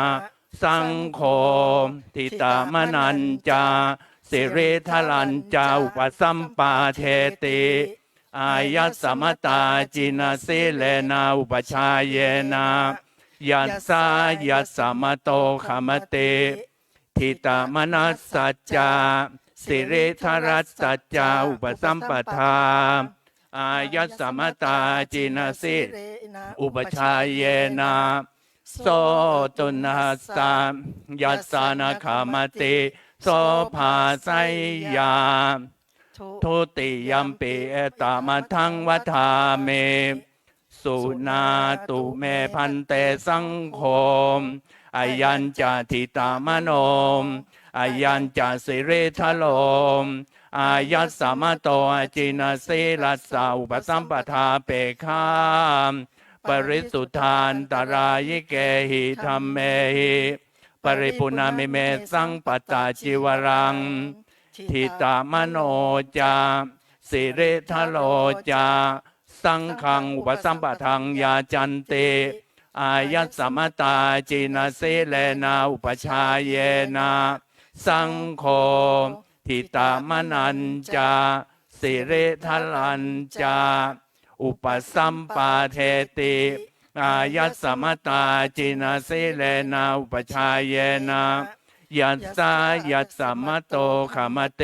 สังโฆทิตามนัญจาสิริทลัญจาอุปสัมปาเทติอายัสสมตาจินาสิเลนาอุปชายเยนะยัสสายัสสมโตขมเตทิตามนัสสัจจาสิริทรัสสัจจาอุปสัมปทาอายัสสมตาจินาสิอุปชายเยนะโสตุนัสสะยัสสานะขามติโสภาไสยาทุติยัมปิเอตามะทังวัฏาเมสุนาตุเมพันเตสังโฆอายัญจทิตามโนมอายัญจสิเรทโลมอายัสสมโตอาจินาสิลัสสาอุปสัมปทาเปฆาปริสุทธานตรายิเกหิธัมเมหิปริปุณามิเมสังปตาจิวรังทิตามโนจาสิเรทโลจาสังฆังอุปสัมปทังยาจันเตอายัสสมตาจินาสิเลนะอุปชายเยนะสังโฆทิตามนัญจาสิเรทลัญจาอุปสัมปาเทติอายัสสมตาจินาสิเลนะอุปชายเยนะยัสสายัสสมโตขมเต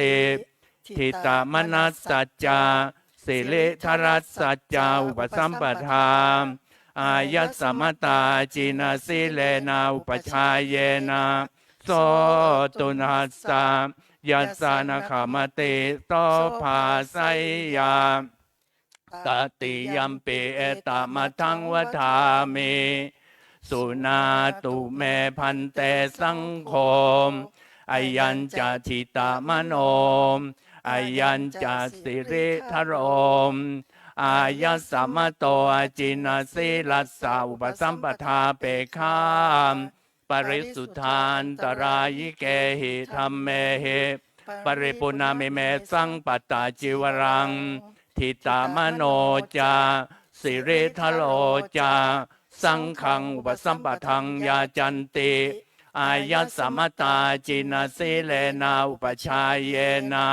ทิตามนัสสัจจาสิเลทรัสสัจจาอุปสัมปทาอายัสสมตาจินาสิเลนะอุปชายเยนะโสตุนัสสะยัสสานะขามติโสภาไสยาตติยัมปิเอตามะทังวัฏามิสุนาตุเมพันเตสังโฆอายัญจทิตามโนอายัญจสิริทโรมอายัสสมโตอาจินาสิลัสสาอุปสัมปทาเปฆาปริสุทธานตรายิเกหิธัมเมหิปริปุณามิเมสังปตาจิวรังทิตามโนจาสิริทโลจาสังฆังอุปสัมปทังยาจันติอายัสสมตาจินาสิเลนะอุปชายเยนะ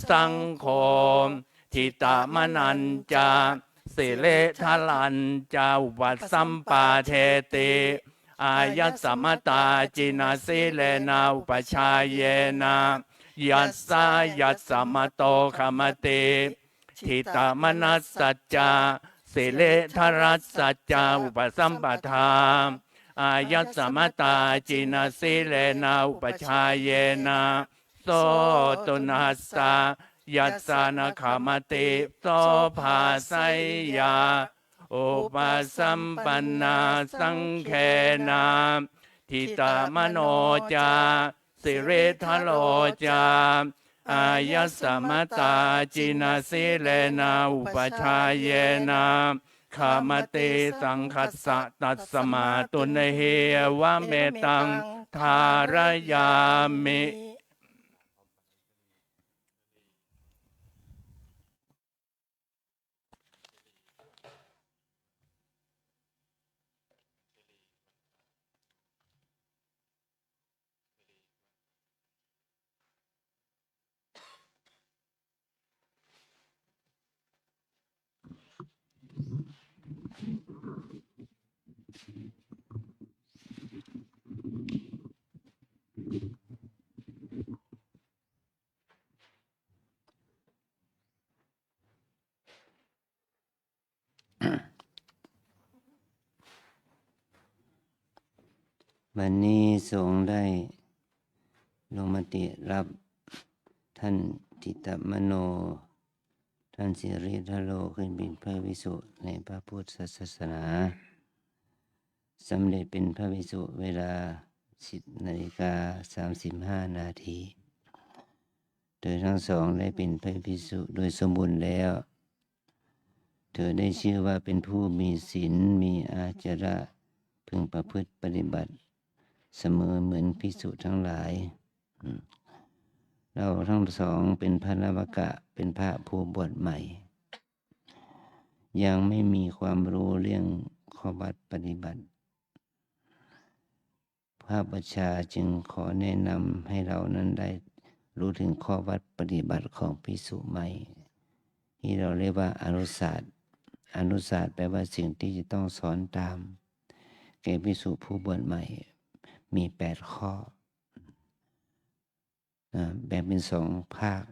สังโฆทิตามนัญจาสิเลทลัญจาอุปสัมปาเทติ อายัสสมตาจินาสิเลนะอุปชาเยนะยัสสายัสสมโตขมติทิตามนัสสัจจาสิเลทรัสสัจจาอุปสัมปทาอายัสสมตาจินาสิเลนะอุปชาเยนะโสตุนัสสะยัสสานะขมติโสภาสัยยาอุปสัมปันนาสังเขนาทิตามโนจาสิริทโลจาอายัสสมตาจินาสิเลนะอุปชาเยนะขามติสังคัสสะตัสสมาตุนเฮวะเมตังทารยามิ วันนี้สงฆ์ได้ลงมติรับท่านทิตมโนท่านสิริทโลขึ้นเป็นพระภิกษุในพระพุทธศาสนาสำเร็จเป็นพระภิกษุเวลา 10:35 นาทีเธอทั้งสองได้เป็นพระภิกษุโดยสมบูรณ์แล้วเธอได้ชื่อว่าเป็นผู้มีศีลมีอาจาระพึงประพฤติปฏิบัติเสมอเหมือนภิกษุทั้งหลายเราทั้งสองเป็นพระนวกะเป็นพระผู้บวชใหม่ยังไม่มีความรู้เรื่องข้อวัดปฏิบัติพระบัญชาจึงขอแนะนำให้เรานั้นได้รู้ถึงข้อวัดปฏิบัติของภิกษุใหม่ที่เราเรียกว่าอนุศาสตร์อนุศาสตร์แปลว่าสิ่งที่จะต้องสอนตามแก่ภิกษุผู้บวชใหม่มี8ข้อแบ่งเป็น2ภาค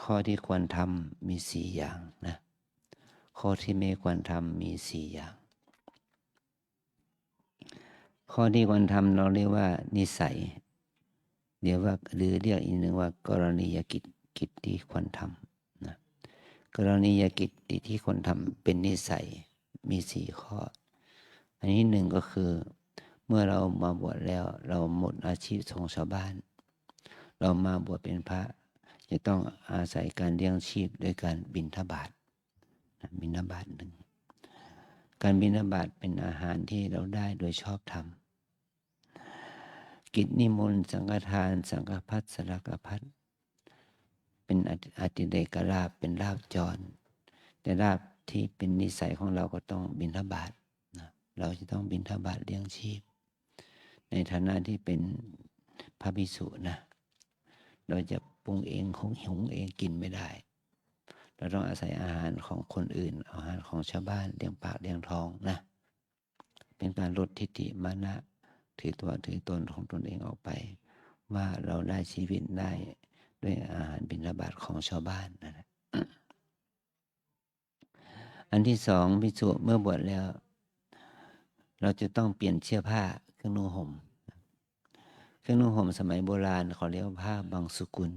ข้อที่ควรทำมี4อย่างนะข้อที่ไม่ควรทำมี4อย่างข้อที่ควรทำเราเรียกว่านิสัยหรือเรียกอีกหนึ่งว่ากรณียกิจที่ควรทำนะกรณียกิจที่ควรทำเป็นนิสัยมี4ข้ออันนี้1ก็คือเมื่อเรามาบวชแล้วเราหมดอาชีพของชาวบ้านเรามาบวชเป็นพระจะต้องอาศัยการเลี้ยงชีพด้วยการบิณฑบาตบิณฑบาต1การบิณฑบาตเป็นอาหารที่เราได้โดยชอบธรรมกิจนิมนต์สังฆทานสังฆพัสสรกพัสเป็นอติเดกลาภเป็นลาภจรแต่ลาภที่เป็นนิสัยของเราก็ต้องบิณฑบาตเราจะต้องบิณฑบาตเลี้ยงชีพในฐานะที่เป็นพระภิกษุนะเราจะปรุงเองหุงเองกินไม่ได้เราต้องอาศัยอาหารของคนอื่นอาหารของชาวบ้านเลี้ยงปากเลี้ยงท้องนะเป็นการลดทิฏฐิมานะถือตัวถือตนของตนเองออกไปว่าเราได้ชีวิตได้ด้วยอาหารบิณฑบาตของชาวบ้านนะอันที่2ภิกษุเมื่อบวชแล้วเราจะต้องเปลี่ยนเสื้อผ้าเครื่องนุ่งห่มเครื่องนุ่งห่มสมัยโบราณเขาเรียกว่าผ้าบางสุกุล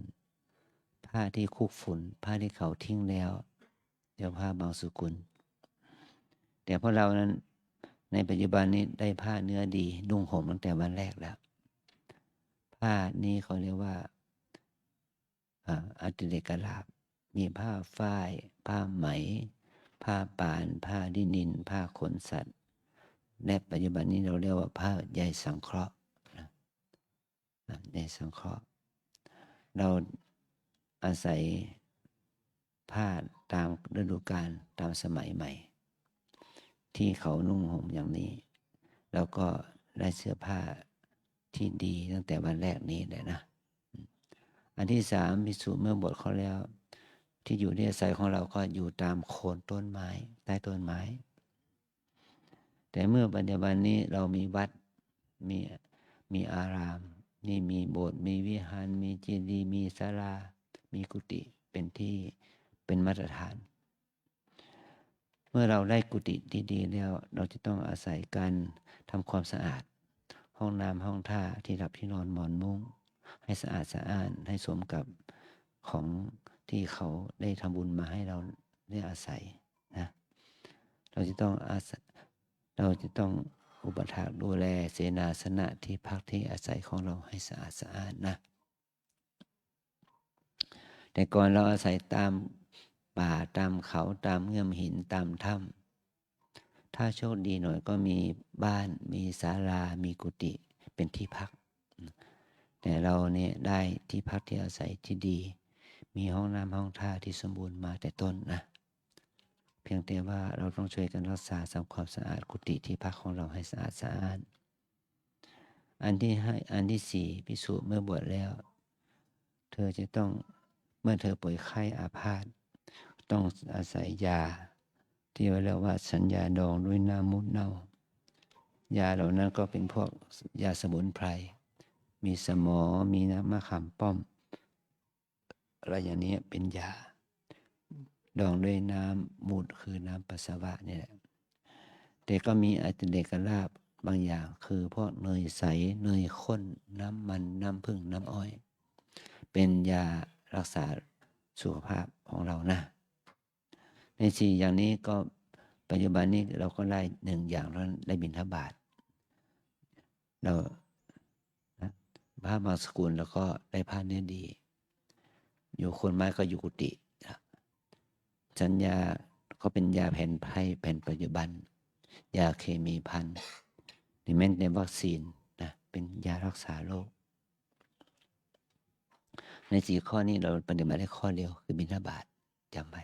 ผ้าที่คุกฝุ่นผ้าที่เขาทิ้งแล้วเรียกผ้าบางสุกุลแต่พวกเรานั้นในปัจจุบันนี้ได้ผ้าเนื้อดีนุ่งห่มตั้งแต่วันแรกแล้วผ้านี้เขาเรียกว่าอติเดกลาภมีผ้าฝ้ายผ้าไหมผ้าป่านผ้าลินินผ้าขนสัตว์และปัจจุบันนี้เราเรียกว่าผ้าใยสังเคราะห์ใยสังเคราะห์เราอาศัยผ้าตามฤดูกาลตามสมัยใหม่ที่เขานุ่งห่มอย่างนี้แล้วก็ได้เสื้อผ้าที่ดีตั้งแต่วันแรกนี้เลยนะอันที่3ภิกษุเมื่อบวชเขาแล้วที่อยู่ที่อาศัยของเราก็อยู่ตามโคนต้นไม้ใต้ต้นไม้ แต่เมื่อปัจจุบันนี้เรามีวัดมีมีอารามนี่มีโบสถ์มีวิหารมีเจดีย์มีศาลามีกุฏิเป็นที่เป็นมาตรฐาน เมื่อเราได้กุฏิดีๆแล้วเราจะต้องอาศัยการทำความสะอาดห้องน้ำห้องท่าที่หลับที่นอนหมอนมุ้งให้สะอาดสะอ้านให้สมกับของที่เขาได้ทำบุญมาให้เราได้อาศัยนะเราจะต้องอุปถัมภ์ดูแลเสนาสนะที่พักที่อาศัยของเราให้สะอาดสะอ้านนะแต่ก่อนเราอาศัยตามป่าตามเขาตามเงื่อมหินตามถ้ำถ้าโชคดีหน่อยก็มีบ้านมีศาลามีกุฏิเป็นที่พักแต่เราเนี่ยได้ที่พักที่อาศัยที่ดีมีห้องน้ำห้องท่าที่สมบูรณ์มาแต่ต้นนะเพียงแต่ว่าเราต้องช่วยกันรักษาทำความสะอาดกุฏิที่พักของเราให้สะอาดสะอ้านอันที่สี่ภิกษุเมื่อบวชแล้วเธอจะต้องเมื่อเธอป่วยไข้อาพาธต้องอาศัยยาที่เรียกว่าสัญญาดองด้วยน้ำมูดเน่ายาเหล่านั้นก็เป็นพวกยาสมุนไพรมีสมอมีน้ำมะขามป้อมอะไรอย่างนี้เป็นยาดองด้วยน้ำมูดคือน้ำปัสสาวะนี่แหละแต่ก็มีอัตเดกลาภบางอย่างคือพวกเนยใสเนยข้นน้ำมันน้ำผึ้งน้ำอ้อยเป็นยารักษาสุขภาพของเรานะในสี่อย่างนี้ก็ปัจจุบันนี้เราก็ได้หนึ่งอย่างแล้วได้บิณฑบาตเราผ้าบางสกุลแล้วก็ได้ผ้าเนื้อดีอยู่คนไม้ก็อยู่กุฏิสัญญาก็เป็นยาแผ่นไพ่แผ่นปัจจุบันยาเคมีพันนี่แม้ในวัคซีนนะเป็นยารักษาโรคในสี่ข้อนี้เราปฏิบัติได้ข้อเดียวคือบิณฑบาตจำไว้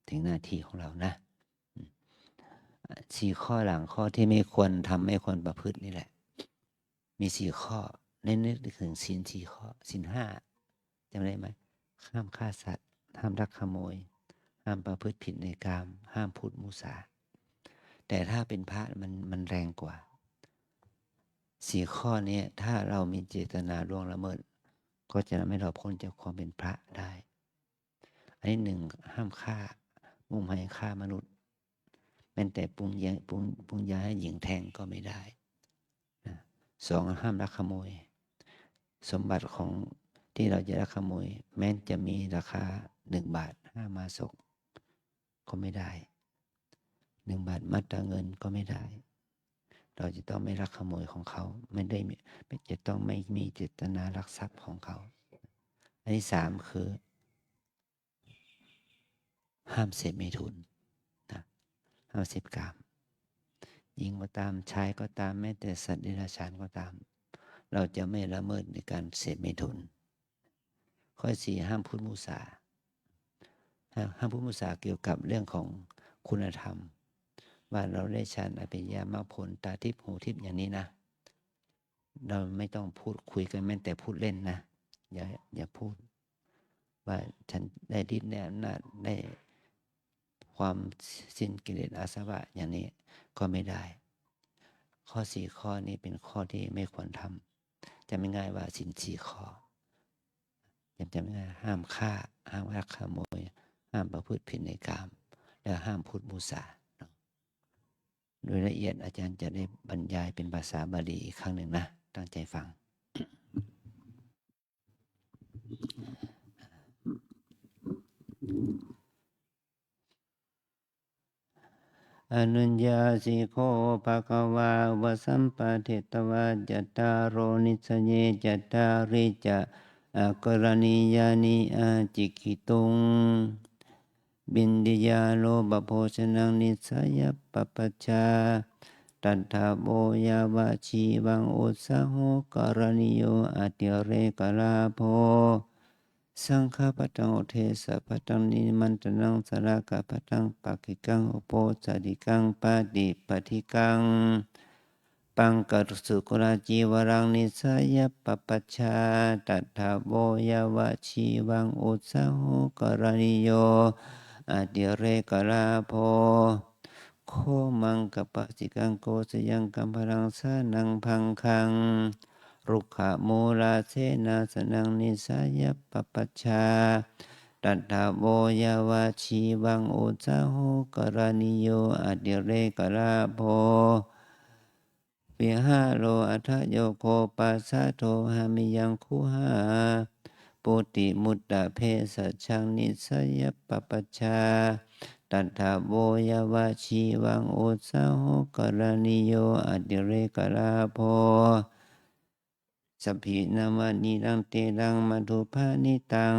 ถึงหน้าที่ของเรานะสี่ข้อหลังข้อที่ไม่ควรทำไม่ควรประพฤตินี่แหละมีสี่ข้อในนึกถึงศีลสี่ข้อศีลห้าจำได้ไหมห้ามฆ่าสัตว์ห้ามลักขโมยห้ามประพฤติผิดในกามห้ามพูดมุสาแต่ถ้าเป็นพระมันแรงกว่าสี่ข้อนี้ถ้าเรามีเจตนาล่วงละเมิดก็จะทำให้เราพ้นจากความเป็นพระได้อันที่หนึ่งห้ามฆ่ามุ่งหมายฆ่ามนุษย์แม้แต่ปรุงยาให้หญิงแทงก็ไม่ได้นะสองห้ามลักขโมยสมบัติของที่เราจะลักขโมยแม้จะมีราคา1 บาท5 มาศกก็ไม่ได้1 บาทมัดตราเงินก็ไม่ได้เราจะต้องไม่ลักขโมยของเขาไม่จะต้องไม่มีเจตนาลักทรัพย์ของเขาอันที่สามคือห้ามเสพเมถุนนะห้ามเสพกามหญิงก็ตามชายก็ตามแม้แต่สัตว์เดรัจฉานก็ตามเราจะไม่ละเมิดในการเสพเมถุนข้อสี่ห้ามพูดมุสาห้ามพูดมุสาเกี่ยวกับเรื่องของคุณธรรมว่าเราได้ฌานอภิญญามรรคผลตาทิพย์หูทิพย์อย่างนี้นะเราไม่ต้องพูดคุยกันแม้แต่พูดเล่นนะอย่าพูดว่าฉันได้ฤทธิ์ได้อำนาจได้ความสิ้นกิเลสอาสวะอย่างนี้ก็ไม่ได้ข้อสี่ข้อนี้เป็นข้อที่ไม่ควรทำจะไม่ง่ายว่าศีลสี่ข้อจำไม่ง่ายห้ามฆ่าห้ามลักขโมยห้ามประพฤติผิดในกามและห้ามพูดมุสาโดยละเอียดอาจารย์จะได้บรรยายเป็นภาษาบาลีอีกครั้งหนึ่งนะตั้งใจฟังอนุญญาสิโคภะคะวาวสัมปะเทตวะจัตตารโอนิสเยจัตตาริจะกรณียานิอาจิกิตุงบินดิยาโลบโภชนังนิสัยปปัจจาตัทธาโบยาวะชีวังอุสสโหกรณีโยอติเรกลาโภสังฆปตังโอเทสะปตังนิมันตนังสรากะปตังปักขิกังอุโปสดิกังปาติปฏิกังปังกัสุกุลาจีวรังนิสัยปปัจจาตัทธาโบยาวะชีวังอุสสโหกรณีโยอติเรกลาโภ โคมังกปะสิกังโกสยังกัมพลังสานังพังคังรุกขะโมลาเสนาสนังนิสายปปัชชาตัทธาโวยวาชีวังโอจาโหกรณิโยอดิเรกราโภวิหารโลอัทโยโคปัสสะโทหามิยังคุหาปุติมุตตะเพสัชชังนิสยปปัชชาตัทธาโวยวาชีวังโอสาโหกรณิโยอดิเรกราโภสัพพินามานิรังเตรังมัทุภานิตัง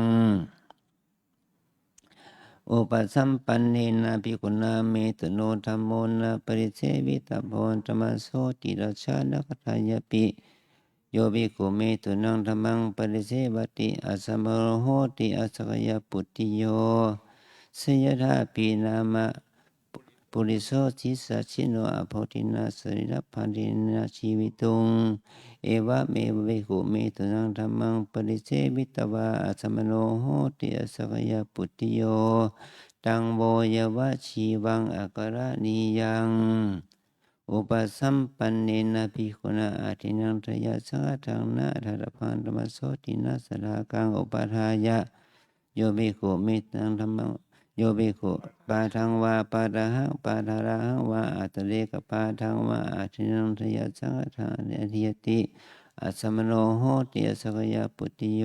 อุปสัมปันเนนะภิกขุนาเมตโนธัมโมนะปริเสวิตาโพธรรมโสติราชานะกทายปิโยภิกขุเมตุนังธัมมังปริเสวติอาสัมโมโหติอาสกยปุตติโยสยถาปีนามะปุริโสทิสัชิโนอโพธินาสริรพันธินาชีวิตุงเอวะเมวะภิกขุเมตุนังธัมมังปริเสวิตวาอาสัมโนโหติอาสกยปุตติโยตังโวยวะชีวังอักขณียังอุปสัมปันเนนะภิกขุนาอาทินังทยาสังฆทังนะทัตพันธรรมโสตินะสรากังอุปทายะโยภิกขุเมตังธัมมังโยภิกขุปาทังวาปาทาหังปาทาราหังวาอัตเรกปาทังวาอาทินังทยาสังฆทังอธิยติอัสสมโนโหติอสกยปุตติโย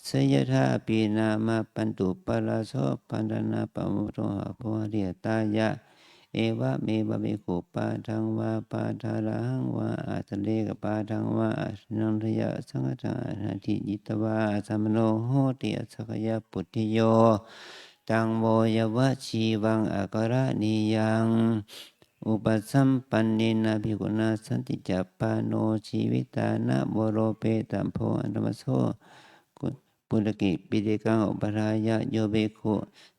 สยถาปีนามาปันตุปราโสปันธนาปมุตโตหะโพเรียตายะเอวะเมบะเมขุปาทังวาปาทาราหังวาอัตเลกปาทังวาอาทินังทยาสังฆทังอธิจิตวาอัสสมโนโหติอสกยปุตติโยตังโวยวะชีวังอักขณียังอุปสัมปันเนนะภิกขุนาสันติจัปปาโนชีวิตานะโวโรเปตัมโพอันตมโสปุรกิปิเดกังอุปรายะโยเบคุ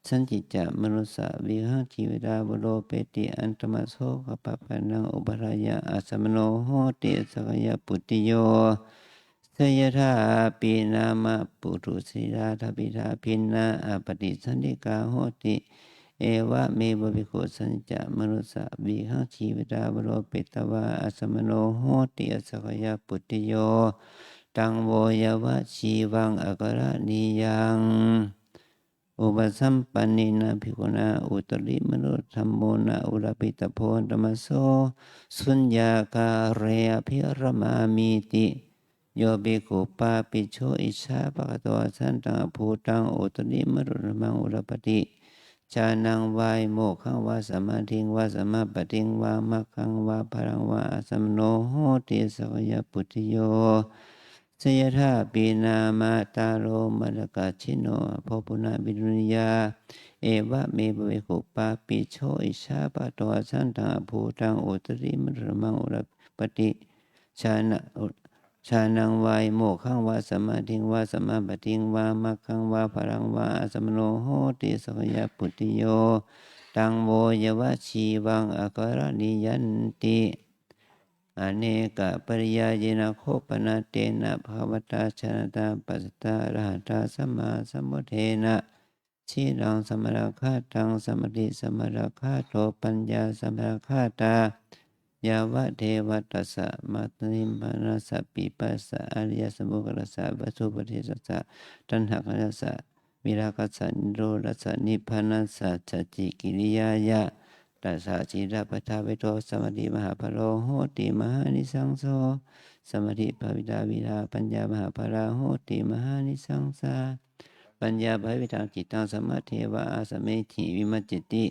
สันติจะมนุสสะวิหังชีวิตาโวโรเปติอันตมโสขปะปะนังอุปรายะอาสมโนโหติสกยปุตติโยสยถาปีนามะปุถุสีราทปิทาพินนาอปฏิสันติกาโหติเอวะเมวะภิกขุสันจะมนุสสะวิหังชีวิตาโวโรเปตวาอาสมโนโหติสกยปุตติโยตังโวยวะชีวังอักขณียังอุปสัมปันเนนะภิกขุนาอุตริมนุธรรมโมนะอุรปิตโพธรรมโสสุญญาคาเรอภิรมามิติโยภิกขุปาปิโชอิชาภะคะโตสันตังภูตังอุตริมนุธรรมังอุรปติชานังวายโมขังวาสมาธิงวาสมาปฏิงวามัคขังวาพลังวาอาสัมโนโหติสกยปุตติโยสยถาปีนามาตาโรมรกาชิโนโพปุณบิดุนยาเอวะเมภเวขุปาปิโชอิชาปะโตสันตังภูตังอุตริมรมังอุรปติชานังวายโมขังวาสมาธิงวาสมาปฏิงวามัคขังวาพลังวาอาสัมโนโหติสกยปุตติโยตังโวยวะชีวังอักขณียันติอเนกปริยาเยนะโคปนาเตนะภควตาชนะตาปัสสตาอรหัตตาสัมมาสัมพุทเทนะชีรังสมราคาตังสมติสมราคาโตปัญญาสมราคาตายาวะเทวตัสสะมัตติมปนาสสะปิปัสสะอริยสมุขตัสสะวัตถุปฏิสัสสะตัณหะตัสสะวิราคะสันโดรัสสะนิพพานัสสะจจิกิริยายะตัสสะจิระปทาเวโตสมาธิมหาภโรโหติมหานิสังโสสมาธิภาวิตาวิราปัญญามหาภราโหติมหานิสังสาปัญญาภาวิตังจิตตังสมาเทวะอาสเมธิวิมัจจิติ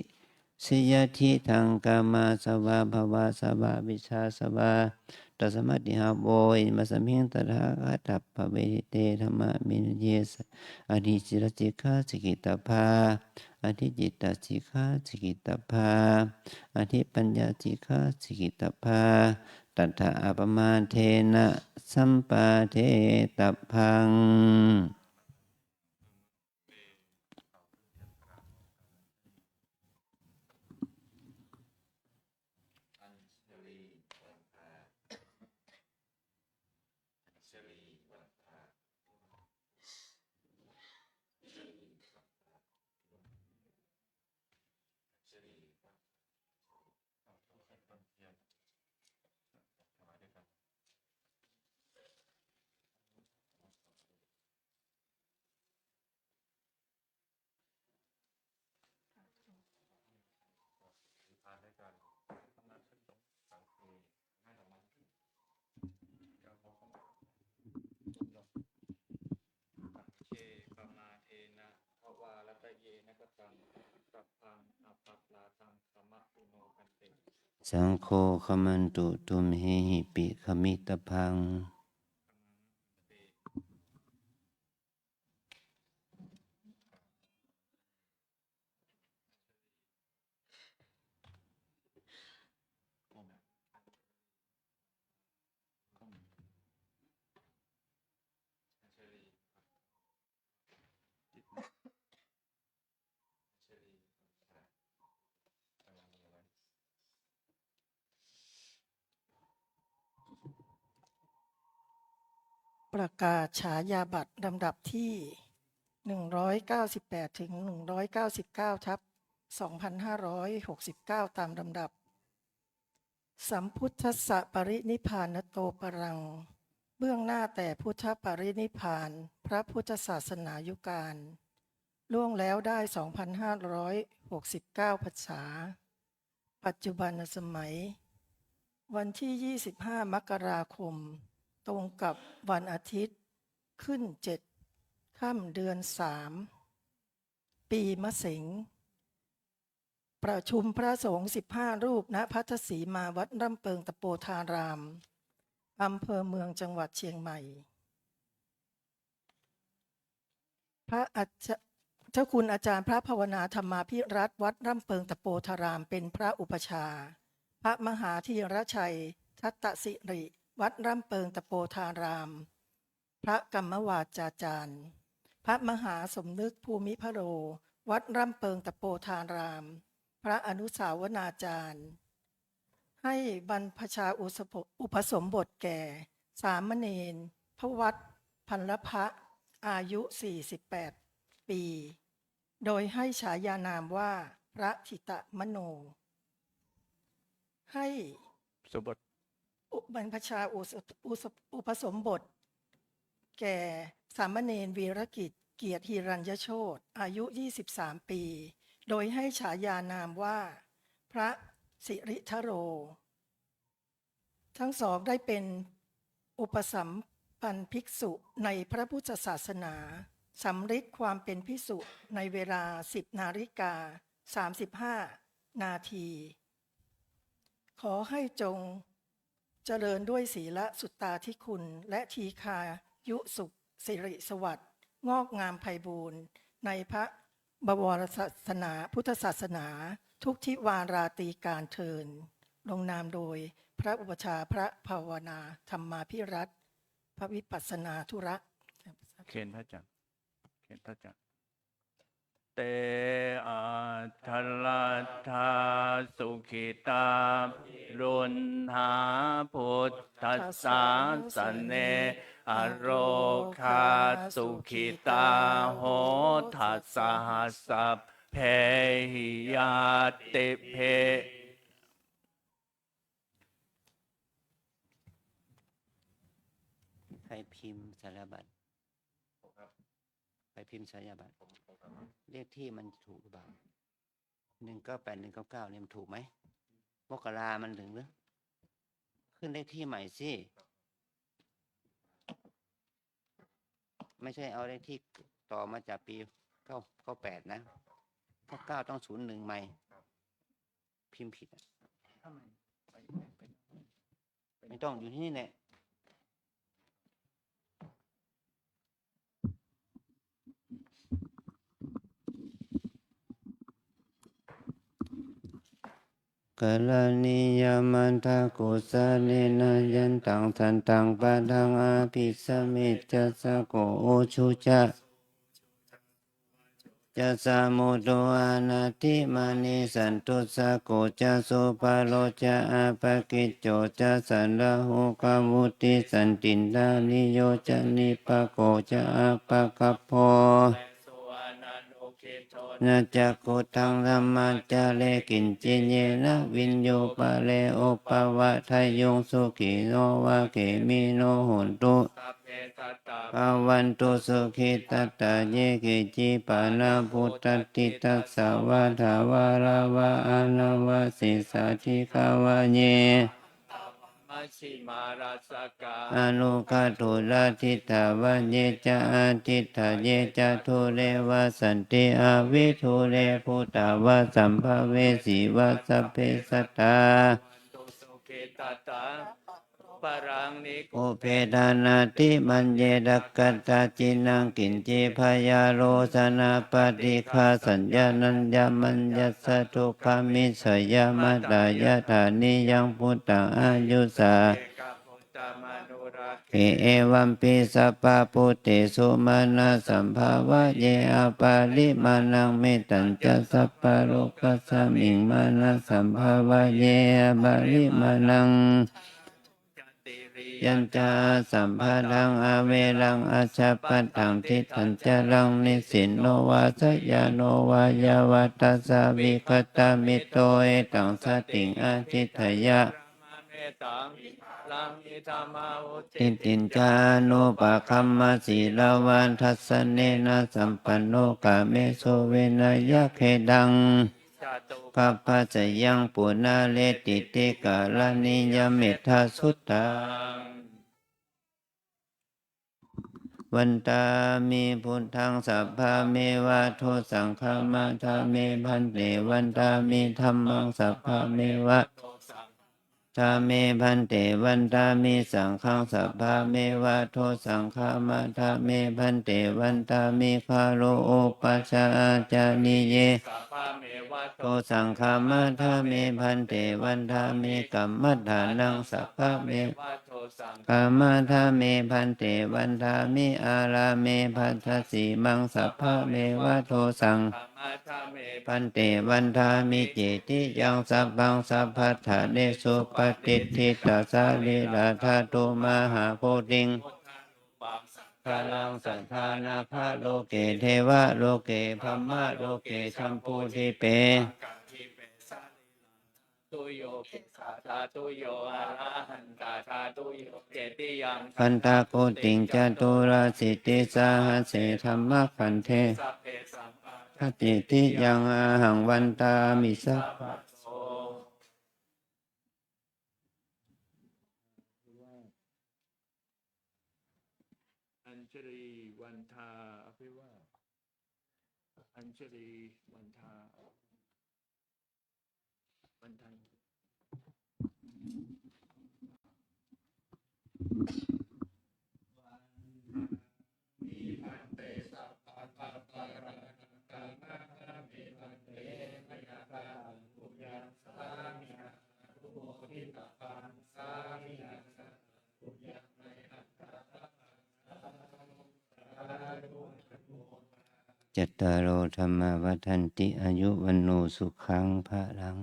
สิยทิทังกามาสวาภวาสวาวิชาสวาตัสมาติหาโวอิมัสมิงตถาคตัปปะเวทิเตธรรมะมินเยสอธิจิรจิกาสกิตาภาอธิจิตตสิกขาสกิตาภาอธิปัญญาสิกขาสกิตาภาตัทธะอัปมาเทนะสัมปาเทตพัง กังสัพพังอภัปลาทังสมะปุโนกันเต สังโฆขมันตุตุมเหหิปิขมิตพัง ประกาศฉายาบัตรลำดับที่ 198 ถึง 199 ทับ 2569 ตามลำดับ สัมพุทธัสสะปรินิพพานโตปรัง เบื้องหน้าแต่พุทธปรินิพพาน พระพุทธศาสนายุการ ล่วงแล้วได้ 2,569 พรรษา ปัจจุบันสมัย วันที่ 25 มกราคม ตรงกับวันอาทิตย์ขึ้น7 ค่ำเดือน 3 ปีมะเสงประชุมพระสงฆ์15 รูปณพัทสีมาวัดร่ำเปิงตะโปธารามอำเภอเมืองจังหวัดเชียงใหม่เจ้าคุณอาจารย์พระภาวนาธรรมาภิรัตน์วัดร่ำเปิงตะโปธารามเป็นพระอุปชาพระมหาธีรชัยทัตตสิริวัดร่ำเปิงตะโปธาราม พระกรรมวาจาจารย์พระมหาสมนึกภูมิพโรวัดร่ำเปิงตะโปธาราม พระอนุสาวนาจารย์ให้บรรพชาอุปสมบทแก่สามเณรพระวัดพันลพะอายุ 48 ปี โดยให้ฉายานามว่าพระธิตมโน ให้ สุบท บรรพชาอุปสมบทแก่สามเณรวีรกิจเกียรติหิรัญยโชติอายุ 23 ปี โดยให้ฉายานามว่าพระสิริธโร ทั้งสองได้เป็นอุปสัมปันภิกษุในพระพุทธศาสนาสำฤทธิ์ความเป็นภิกษุในเวลา 10:35 นาที ขอให้จงเจริญด้วยศีลสุตตาธิคุณและทีคายุสุขสิริสวัสดิ์งอกงามไพบูรณ์ในพระบวรศาสนาพุทธศาสนาทุกทิวาราตรีการเทินลงนามโดยพระอุปชาพระภาวนาธรรมาภิรัตน์พระวิปัสสนาธุระ เขียนพระจันทร์เขียนพระจันทร์เตอาทัลลัทธาสุขิตารุณหาพุทธัสสะสนเนอโรคาสุขิตาโหทัสสะหัสสะเพหิยาติเพ ใครพิมพ์สารบัตรใครพิมพ์สารบัตรเลขที่มันถูกหรือเปล่า198 199เนี่ยมันถูกไหมมกรามันถึงหรือขึ้นเลขที่ใหม่สิไม่ใช่เอาเลขที่ต่อมาจากปี98นะ99ต้อง01ใหม่พิมพ์ผิดอะไม่ต้องอยู่ที่นี่แหละกาลนิยามันทากุสะเนนะยันตังทันตังปะทังอาภิสมิจจะสะโกโอชุจะจะสามุโตอานาติมานิสันตุสะโกจะสุปาโลจะอาปะกิจโจจะสันละหุกามุติสันตินดานิโยจะนิปะโกจะอาปะกัปโพนาจักขุทังธรรมัจจาเลกินจิเยนะวินโยปะเลโอปะวะทายโยสุขิโนวะเกมิโนโหนตุภาวันตุสุขิตัตตะเยกิจิปานาพุทธติตัสสะวะทาวาราวะอานาวะสิสาธิกาวะเย มัชชิมาราสกา อนุคาทุราทิตาวันเยจะอาทิตถเยจะทุเรวะสันติอาวิทุเรภูตาวะสัมภเวสีวะสัพเพสัตตา ตุสุเกตตาปรังนิโก โอเพดานาติมันเยดักกัตตาจินังกินเจพยาโรสนาปฏิคาสัญญานัญญามัญญสตุขามิสยามตายะธานิยังพุทธังอายุสา เอกพุทธมนุรา เอวัมปิสัพพะพุทธิสุมาณสัมภาวะเยอปาลิมานังเมตัญจะสัพพะโลกัสสมิงมานะสัมภาวะเยอปาลิมานัง จติริ ยัญจาสัมภารังอาเวรังอาชาปัตตังทิทัญจารังนิสินโนวาสยาโนวายาวัตตาสาวิคตามิโตเอตังสติงอาทิทยะ มาเมตังลังอิธรรมาวุติ ติตินจานุปะคัมมาสีลาวันทัสสเนนะสัมปันโนกาเมโสเวนยะเคดัง จตุ กัปปะจยังปุนาเลติติกาลานิยเมธาสุตตา วันตามีพุทธังสัพพะเมวะโทสังฆามาทาเมพันเตวันตามีธัมมังสัพพะเมวะทาเมพันเตวันตามีสังฆังสัพพะเมวะโทสังฆามาทาเมพันเตวันตามีคาโลโอปัชฌาจานิเย สัพพะเมวะ โตสังฆามาทาเมพันเตวันทาเมกัมมัฏฐานังสัพพะเม วะโทสัง กามาทาเมพันเตวันทามิอาราเมพัทธสีมังสัพพะเมวะโทสัง ฆมาทาเม พันเตวันทามิเจติยังสัพพังสัพพัทธะเนสุปฏิทิตาสาลิลาธาตุมหาโพธิง ปังสัง กาลังสัทธานาภาโลเกเทวะโลเกพัมมะโลเกชัมพูทิเป กังทิเปสาลิลาตุโยภิกขาตาตุโยอะระหันตาตาตุโยเจติยัง พันตาโกติงจตุราสิติสาหเสธรรมขันเท สัพเพสัมปะ คติติยังอาหังวันตามิสัพพะ โสอัญชลีวันทาอภิวาทอัญชลีวันทาวันทัน จัตตารโอธรรมวัฏันติอายุวันโนสุขังพระลัง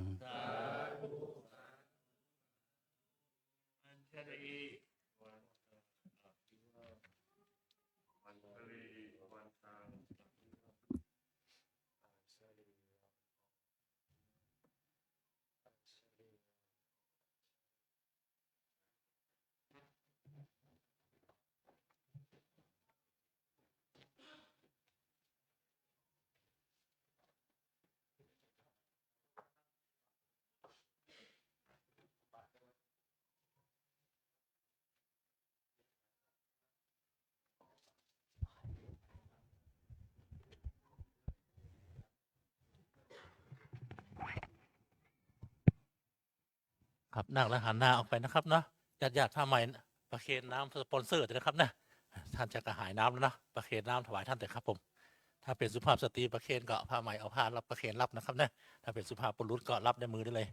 ครับนั่งแล้วหันหน้าออกไปนะครับเนาะญาติๆผ้าใหม่ประเคนน้ำสปอนเซอร์นะครับนะท่านจะกระหายน้ำแล้วนะประเคนน้ำถวายท่านแต่ครับผมถ้าเป็นสุภาพสตรีประเคนก็ผ้าใหม่เอาผ้ารับประเคนรับนะครับนะถ้าเป็นสุภาพบุรุษก็รับในมือได้เลย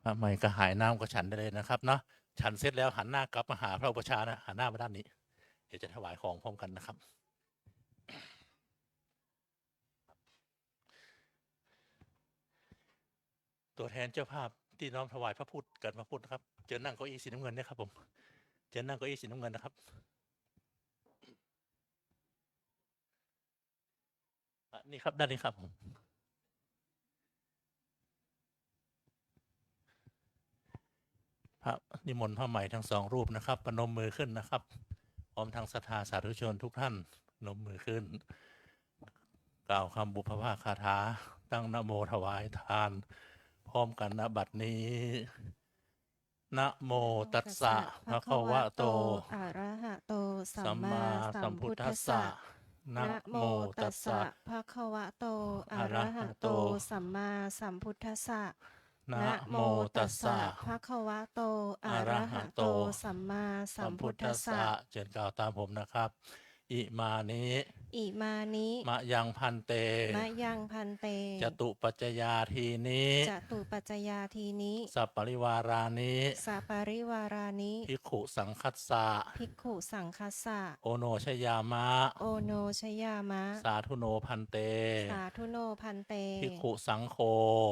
พระใหม่ก็หายน้ำก็ฉันได้เลยนะครับเนาะฉันเสร็จแล้วหันหน้ากลับมาหาพระอุปชฌาย์นะหันหน้ามาด้านนี้เดี๋ยวจะถวายของพร้อมกันนะครับ ตัวแทนเจ้าภาพที่น้อมถวายพระพุทธเกิดพระพุทธนะครับเชิญนั่งเก้าอี้สีน้ำเงินเนี่ยครับผมเชิญนั่งเก้าอี้สีน้ำเงินนะครับนี่ครับด้านนี้ครับผมพระนิมนต์พระใหม่ทั้งสองรูปนะครับประนมมือขึ้นนะครับพร้อมทั้งศรัทธาสาธุชนทุกท่านประนมมือขึ้นกล่าวคำบุพภาคาถาตั้งนะโมถวายทานพร้อมกันณบัดนี้นะโมตัสสะภะคะวะโต อะระหะโต สั สั ม ม มา มา สั สั ม ม พุ พุ ท ท ธั ธั ส ส สะ สะนะ นะ โม โม ตั ตั ส ส สะ สะภะคะวะโต อะ อะ ระ ระ หะ หะ โต โต สัมมาสัมพุทธัสสะ นะ นะ โม โม ตั ตั ส ส สะ สะภะคะวะโต อะ อะ ระ ระ หะ หะ โต โต สัมมาสั สั ม ม พุ พุ ท ท ธั ธั ส ส สะ สะเชิญกล่าวตามผมนะครับอิมานิ อิมานิ มะยังพันเต มะยังพันเต จตุปัจจยาทีนี้ จตุปัจจยาทีนี้ สัปปริวารานิ สัปริวารานิ ภิกขุสังคัสสะ ภิกขุสังคัสสะ โอโนชยามะ โอโนชยามะ สาธุโนพันเต สาธุโนพันเต ภิกขุสังโฆ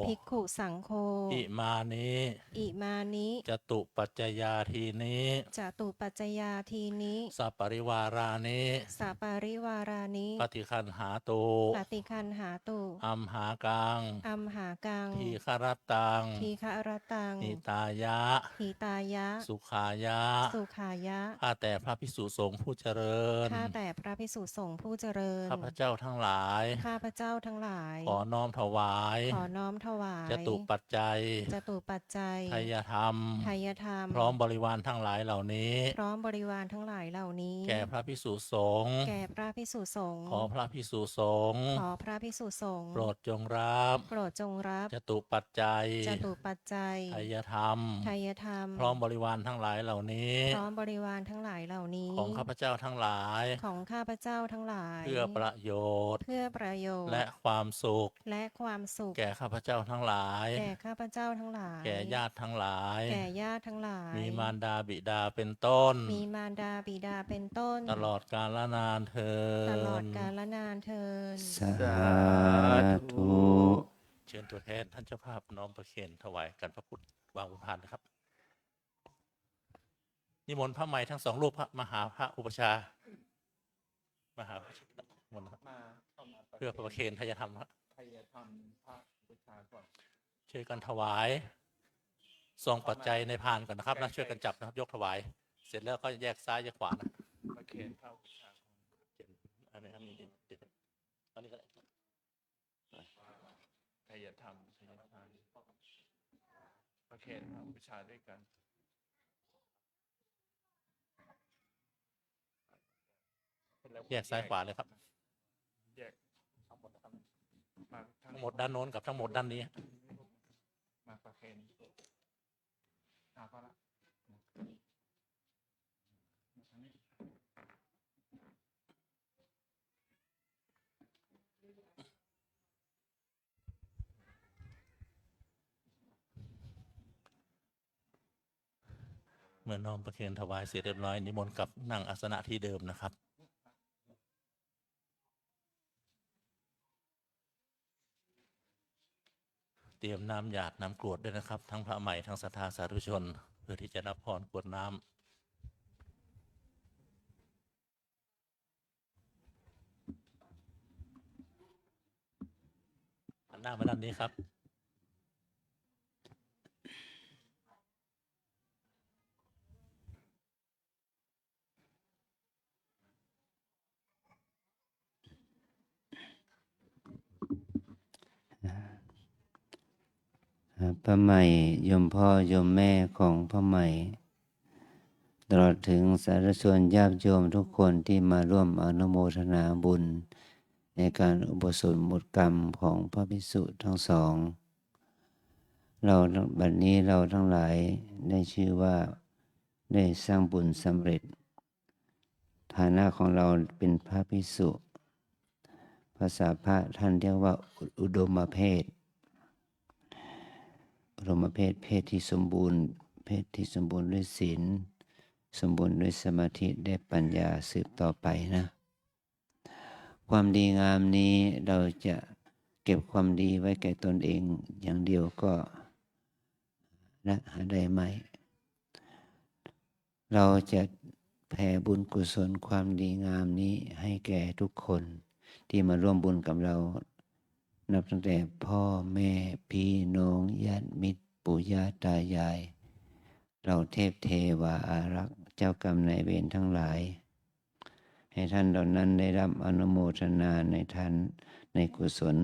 ภิกขุสังโฆ อิมานิ อิมานิ จตุปัจจยาทีนี้ จตุปัจจยาทีนี้ สัปปริวารานิ สัปริวารานิ ปฏิคันหาตุ ปฏิคันหาตุ อัมหากัง อัมหากัง ทีครตัง ทีฆรตัง นิตายะ หิตายะ สุขายะ สุขายะ ข้าแต่พระภิกษุสงฆ์ผู้เจริญ ข้าแต่พระภิกษุสงฆ์ผู้เจริญ ข้าพเจ้าทั้งหลาย ข้าพเจ้าทั้งหลาย ขอน้อมถวาย ขอน้อมถวาย จตุปัจจัย จตุปัจจัย ทายธรรม ไทยธรรม พร้อมบริวารทั้งหลายเหล่านี้ พร้อมบริวารทั้งหลายเหล่านี้ แก่พระภิกษุสงฆ์ แก่พระภิกษุสงฆ์ ขอพระภิกษุสงฆ์ ขอพระภิกษุสงฆ์ โปรดจงรับ โปรดจงรับ จตุปัจจัย จตุปัจจัย ทายธรรม ไทยธรรม พร้อมบริวารทั้งหลายเหล่านี้ พร้อมบริวารทั้งหลายเหล่านี้ ของข้าพเจ้าทั้งหลาย ของข้าพเจ้าทั้งหลาย เพื่อประโยชน์ เพื่อประโยชน์ และความสุข และความสุข แก่ข้าพเจ้าทั้งหลาย แก่ข้าพเจ้าทั้งหลาย แก่ญาติทั้งหลาย แก่ญาติทั้งหลาย มีมารดาบิดาเป็นต้น มีมารดาบิดาเป็นต้น ตลอดกาลนานเทิน ตลอดกาลนานเทิน สาธุ เชิญตัวแทนท่านเจ้าภาพน้อมประเคนถวายกันพระพุทธวางบนพานนะครับนิมนต์พระใหม่ทั้งสองรูปพระมหาพระอุปชฌาย์มหาพระนิมนต์นะครับ มาเข้ามา เพื่อประเคนทายธรรมครับ ไทยธรรมพระบูชาก่อน ช่วยกันถวายซองปัจจัยในพานก่อนนะครับนะช่วยกันจับนะครับยกถวาย เสร็จแล้วก็แยกซ้ายแยกขวานะ ประเคนพระบูชา เขียนอันนี้ครับนี่เดี๋ยวอันนี้ก็ได้ ไทยธรรมประเคนพระบูชาด้วยกัน แยกซ้ายขวาเลยครับ แยกทั้งหมดนะครับมา ทั้งหมดด้านโน้นกับทั้งหมดด้านนี้ มาประเคนก็ละ เมื่อน้อมประเคนถวายเสร็จเรียบร้อยนิมนต์กลับนั่งอาสนะที่เดิมนะครับ เตรียมน้ำหยาดน้ำกรวดด้วยนะครับ ทั้งพระใหม่ทั้งศรัทธาสาธุชน เพื่อที่จะรับพรกรวดน้ำหันหน้ามาด้านนี้ครับ พระใหม่โยมพ่อโยมแม่ของพระใหม่ตลอดถึงสาธุชนญาติโยมทุกคนที่มาร่วมอนุโมทนาบุญ ในการอุปสมบทกรรมของพระภิกษุทั้งสองเราบัดนี้เราทั้งหลายได้ชื่อว่าได้สร้างบุญสำเร็จฐานะของเราเป็นพระภิกษุภาษาพระท่านเรียกว่าอุดมเพศ รมเพศที่สมบูรณ์เพศที่สมบูรณ์ด้วยศีลสมบูรณ์ด้วยสมาธิได้ปัญญาสืบต่อไปนะ ความดีงามนี้เราจะเก็บความดีไว้แก่ตนเองอย่างเดียวก็ละหาได้ไหมเราจะแผ่บุญกุศลความดีงามนี้ให้แก่ทุกคนที่มาร่วมบุญกับเรานับตั้งแต่พ่อแม่พี่น้องญาติมิตรปู่ย่าตายายเราเทพเทวาอารักษ์เจ้ากรรมนายเวรทั้งหลายให้ท่านเหล่านั้นได้รับอนุโมทนาในท่านในกุศล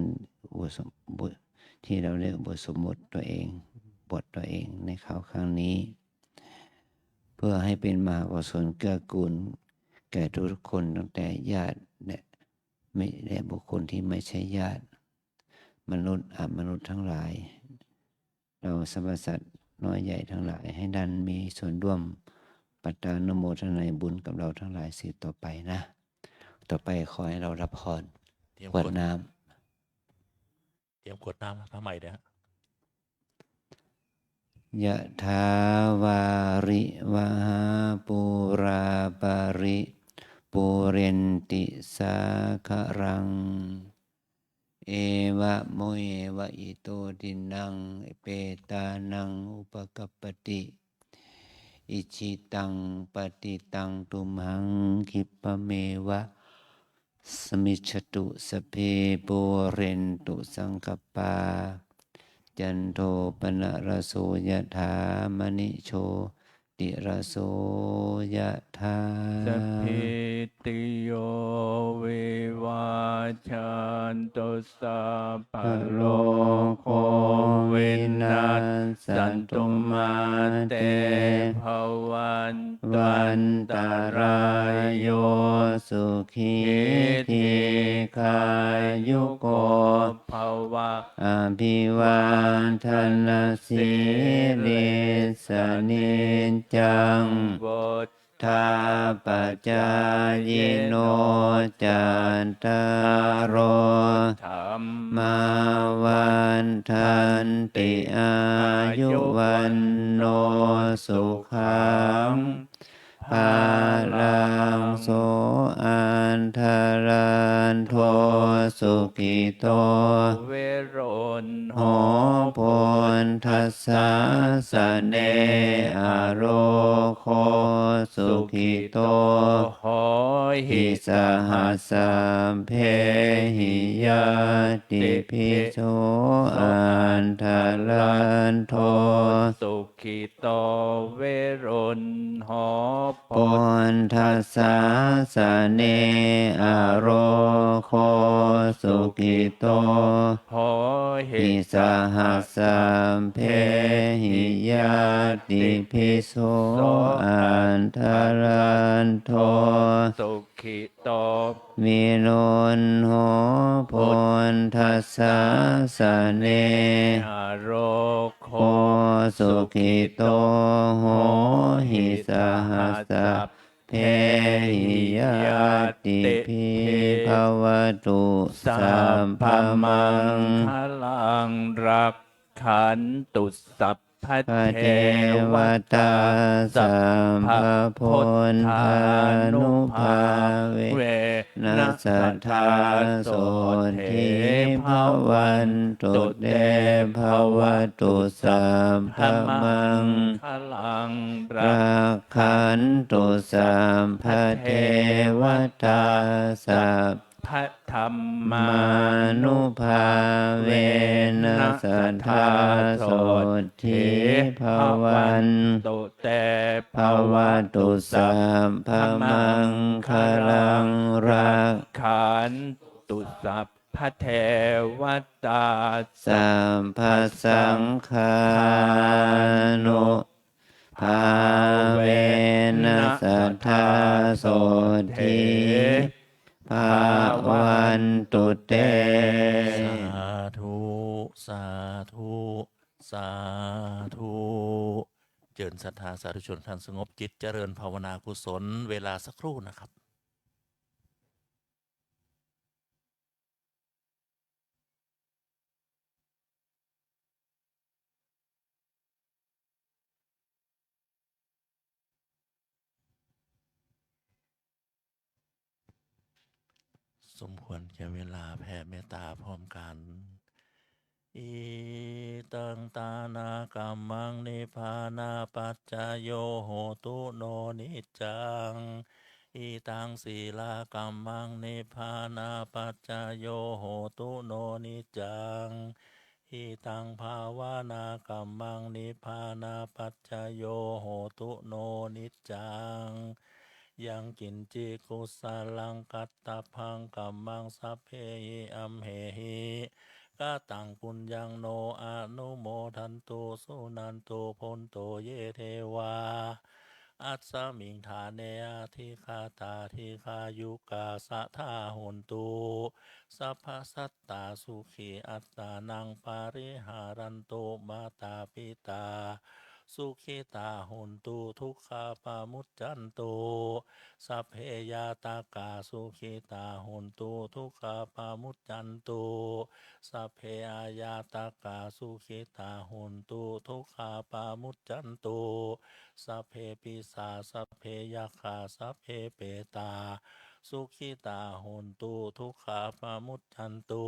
บุตรที่เราเรียกบทสมมติตัวเองบทตัวเองในคราวครั้งนี้เพื่อให้เป็นมหากุศลเกื้อกูลแก่ทุกคนตั้งแต่ญาติและบุคคลที่ไม่ใช่ญาติมนุษย์มนุษย์ทั้งหลายเราสรรพสัตว์น้อยใหญ่ทั้งหลายให้ดันมีส่วนร่วมปัตตานุโมทนาบุญกับเราทั้งหลายสืบต่อไปนะต่อไปขอให้เรารับพรกวดน้ำ เตรียมกดน้ำทำไมเนี่ย ยะถาวาริวหาปุราปาริปุเรนติสาครังเอวะโมเอวะอิโตตินังเปตานังอุปกัปปติอิชิตังปฏิตังตุมหังคิปะเมวะสมิจฉตุสพเพปุเรนตุสังกปปาจันโทปนะระโสยถามณิโชติระโสยถา สัพพิติโยวิวัชชันตุสัพพะโลกโควินัสสันตุมาเตภวันวันตรายโยสุขีทีขายุโกภวะอภิวาทนาสีลิสนิจจัง วุฒ ทาปัจจายโนจันตารโอ ธรรม มาวันทันติอายุวันโนสุขังภาลังโสอันทารันโทสุขิโต เวโรน โหพลทัสสะสะเนอโรโคสุขิโต หอหิ หิสหัสสัมเพหิยาติพิโสอันทารันโท สุขิโตเวโรนหอ ปนทัสสะสะเนอโรโคสุขิโต หอหิ หิสหัสสัมเพหิยาติพิโสอันทารันโท สุขิโต วิรุณโหพลทัสสะสะเน อโรโค โคสุขิโตโหหิสหัสสะเพหิยาติพิภวตุสัมภมัง พลังรักขันตุสัพพ พระ เท เทว ว ตาสัมภพุทธานุภาเว เว นัสสทธาโสทิภวันตุเตภวตุสัมภมัง พลังรั รั ก กขันตุสัมภเทวตาสัพ พระธรรมา มานุภาเวนัสสัทธาโสทิภวัน ตุเต ภวตุสัมภมังคลังรัก ขันตุสัพพะเทวตา สัมภสังฆานุภาเวนัสสัทธาโสทิภาวันตุเต สาธุ สาธุ สาธุ เจริญศรัทธาสาธุชนท่านสงบจิตเจริญภาวนากุศลเวลาสักครู่นะครับ สมควรแก่เวลาแผ่เมตตาพร้อมกันอิตังตานากัมมังนิพพานาปัจจายโยโหตุโนนิจจังอิตังศีลากัมมังนิพพานาปัจจายโยโหตุโนนิจจังอิตังภาวนากัมมังนิพพานาปัจจายโยโหตุโนนิจจังยังกินจิกุสาลังกัตตพังกัมมังสัพเพหิอัมเหหิกตังปุญญังโนอนุโมทันตุสุนันตุพนโตเยเทวาอัสสมิงฐานเนอาทิคาตาทิคายุกาสะทาหุนตุสัพพสัตตาสุขีอัตตานังปาริหารันตุมาตาปิตาสุขิตาหุนตุทุกขาปามุจจันตุสัพเพยาตากาสุขิตาหุนตุทุกขาปามุจจันตุสัพเพอายาตากาสุขิตาหุนตุทุกขาปามุจจันตุสัพเพปิสาสัพเพยัคขาสัพเพเปตาสุขิตาหุนตุทุกขาปามุจจันตุ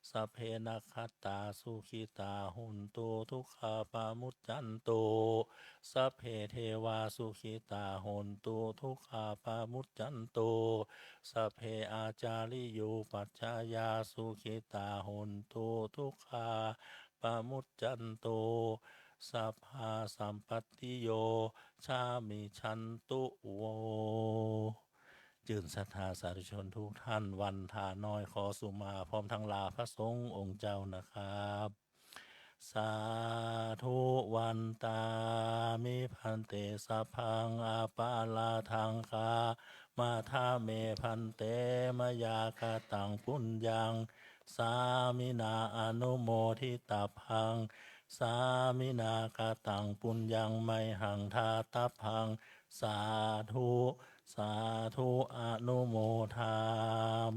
สัพเพนัคขตาสุขิตาหุนตุทุกขาปามุจจันตุสัพเพเทวาสุขิตาหุนตุทุกขาปามุจจันตุสัพเพอาจาริโยปัจจายาสุขิตาหุนตุทุกขาปามุจจันตุสัพพาสัมปัตติโยชามิชันตุโวจื่นศรัทธาสาธุชนทุกท่านวันทาน้อยขอสุมาพร้อมทั้งลาพระสงฆ์องค์เจ้านะครับ สาธุวันตามิพันเตสัพพังอาปาลาทังคามาทาเมพันเตมยากตังปุญญังสามินาอนุโมทิตาพังสามินากตังปุญญังไมหังทาตาพังสาธุสาธุอนุโมทา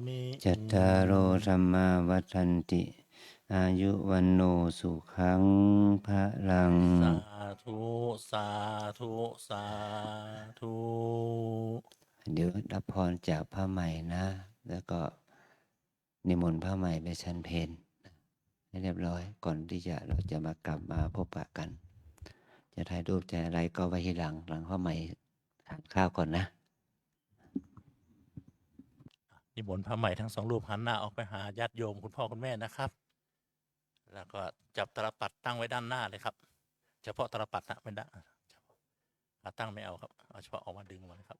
มิ จัตตารโอธรรมาวัฏันติอายุวันโนสุขังพระลัง สาธุสาธุสาธุ เดี๋ยวรับพรจากผ้าใหม่นะ แล้วก็นิมนต์ผ้าใหม่ไปชั้นเพลให้เรียบร้อยก่อนที่เราจะมากลับมาพบปะกัน จะถ่ายรูปจะอะไรก็ไว้ที่หลังผ้าใหม่ทานข้าวก่อนนะ นิมนต์พระใหม่ทั้งสองรูปหันหน้าออกไปหาญาติโยมคุณพ่อคุณแม่นะครับ แล้วก็จับตลปัดตั้งไว้ด้านหน้าเลยครับ เฉพาะตลปัดนะไม่ได้ตั้งไม่เอาครับเอาเฉพาะออกมาดึงมาเลยครับ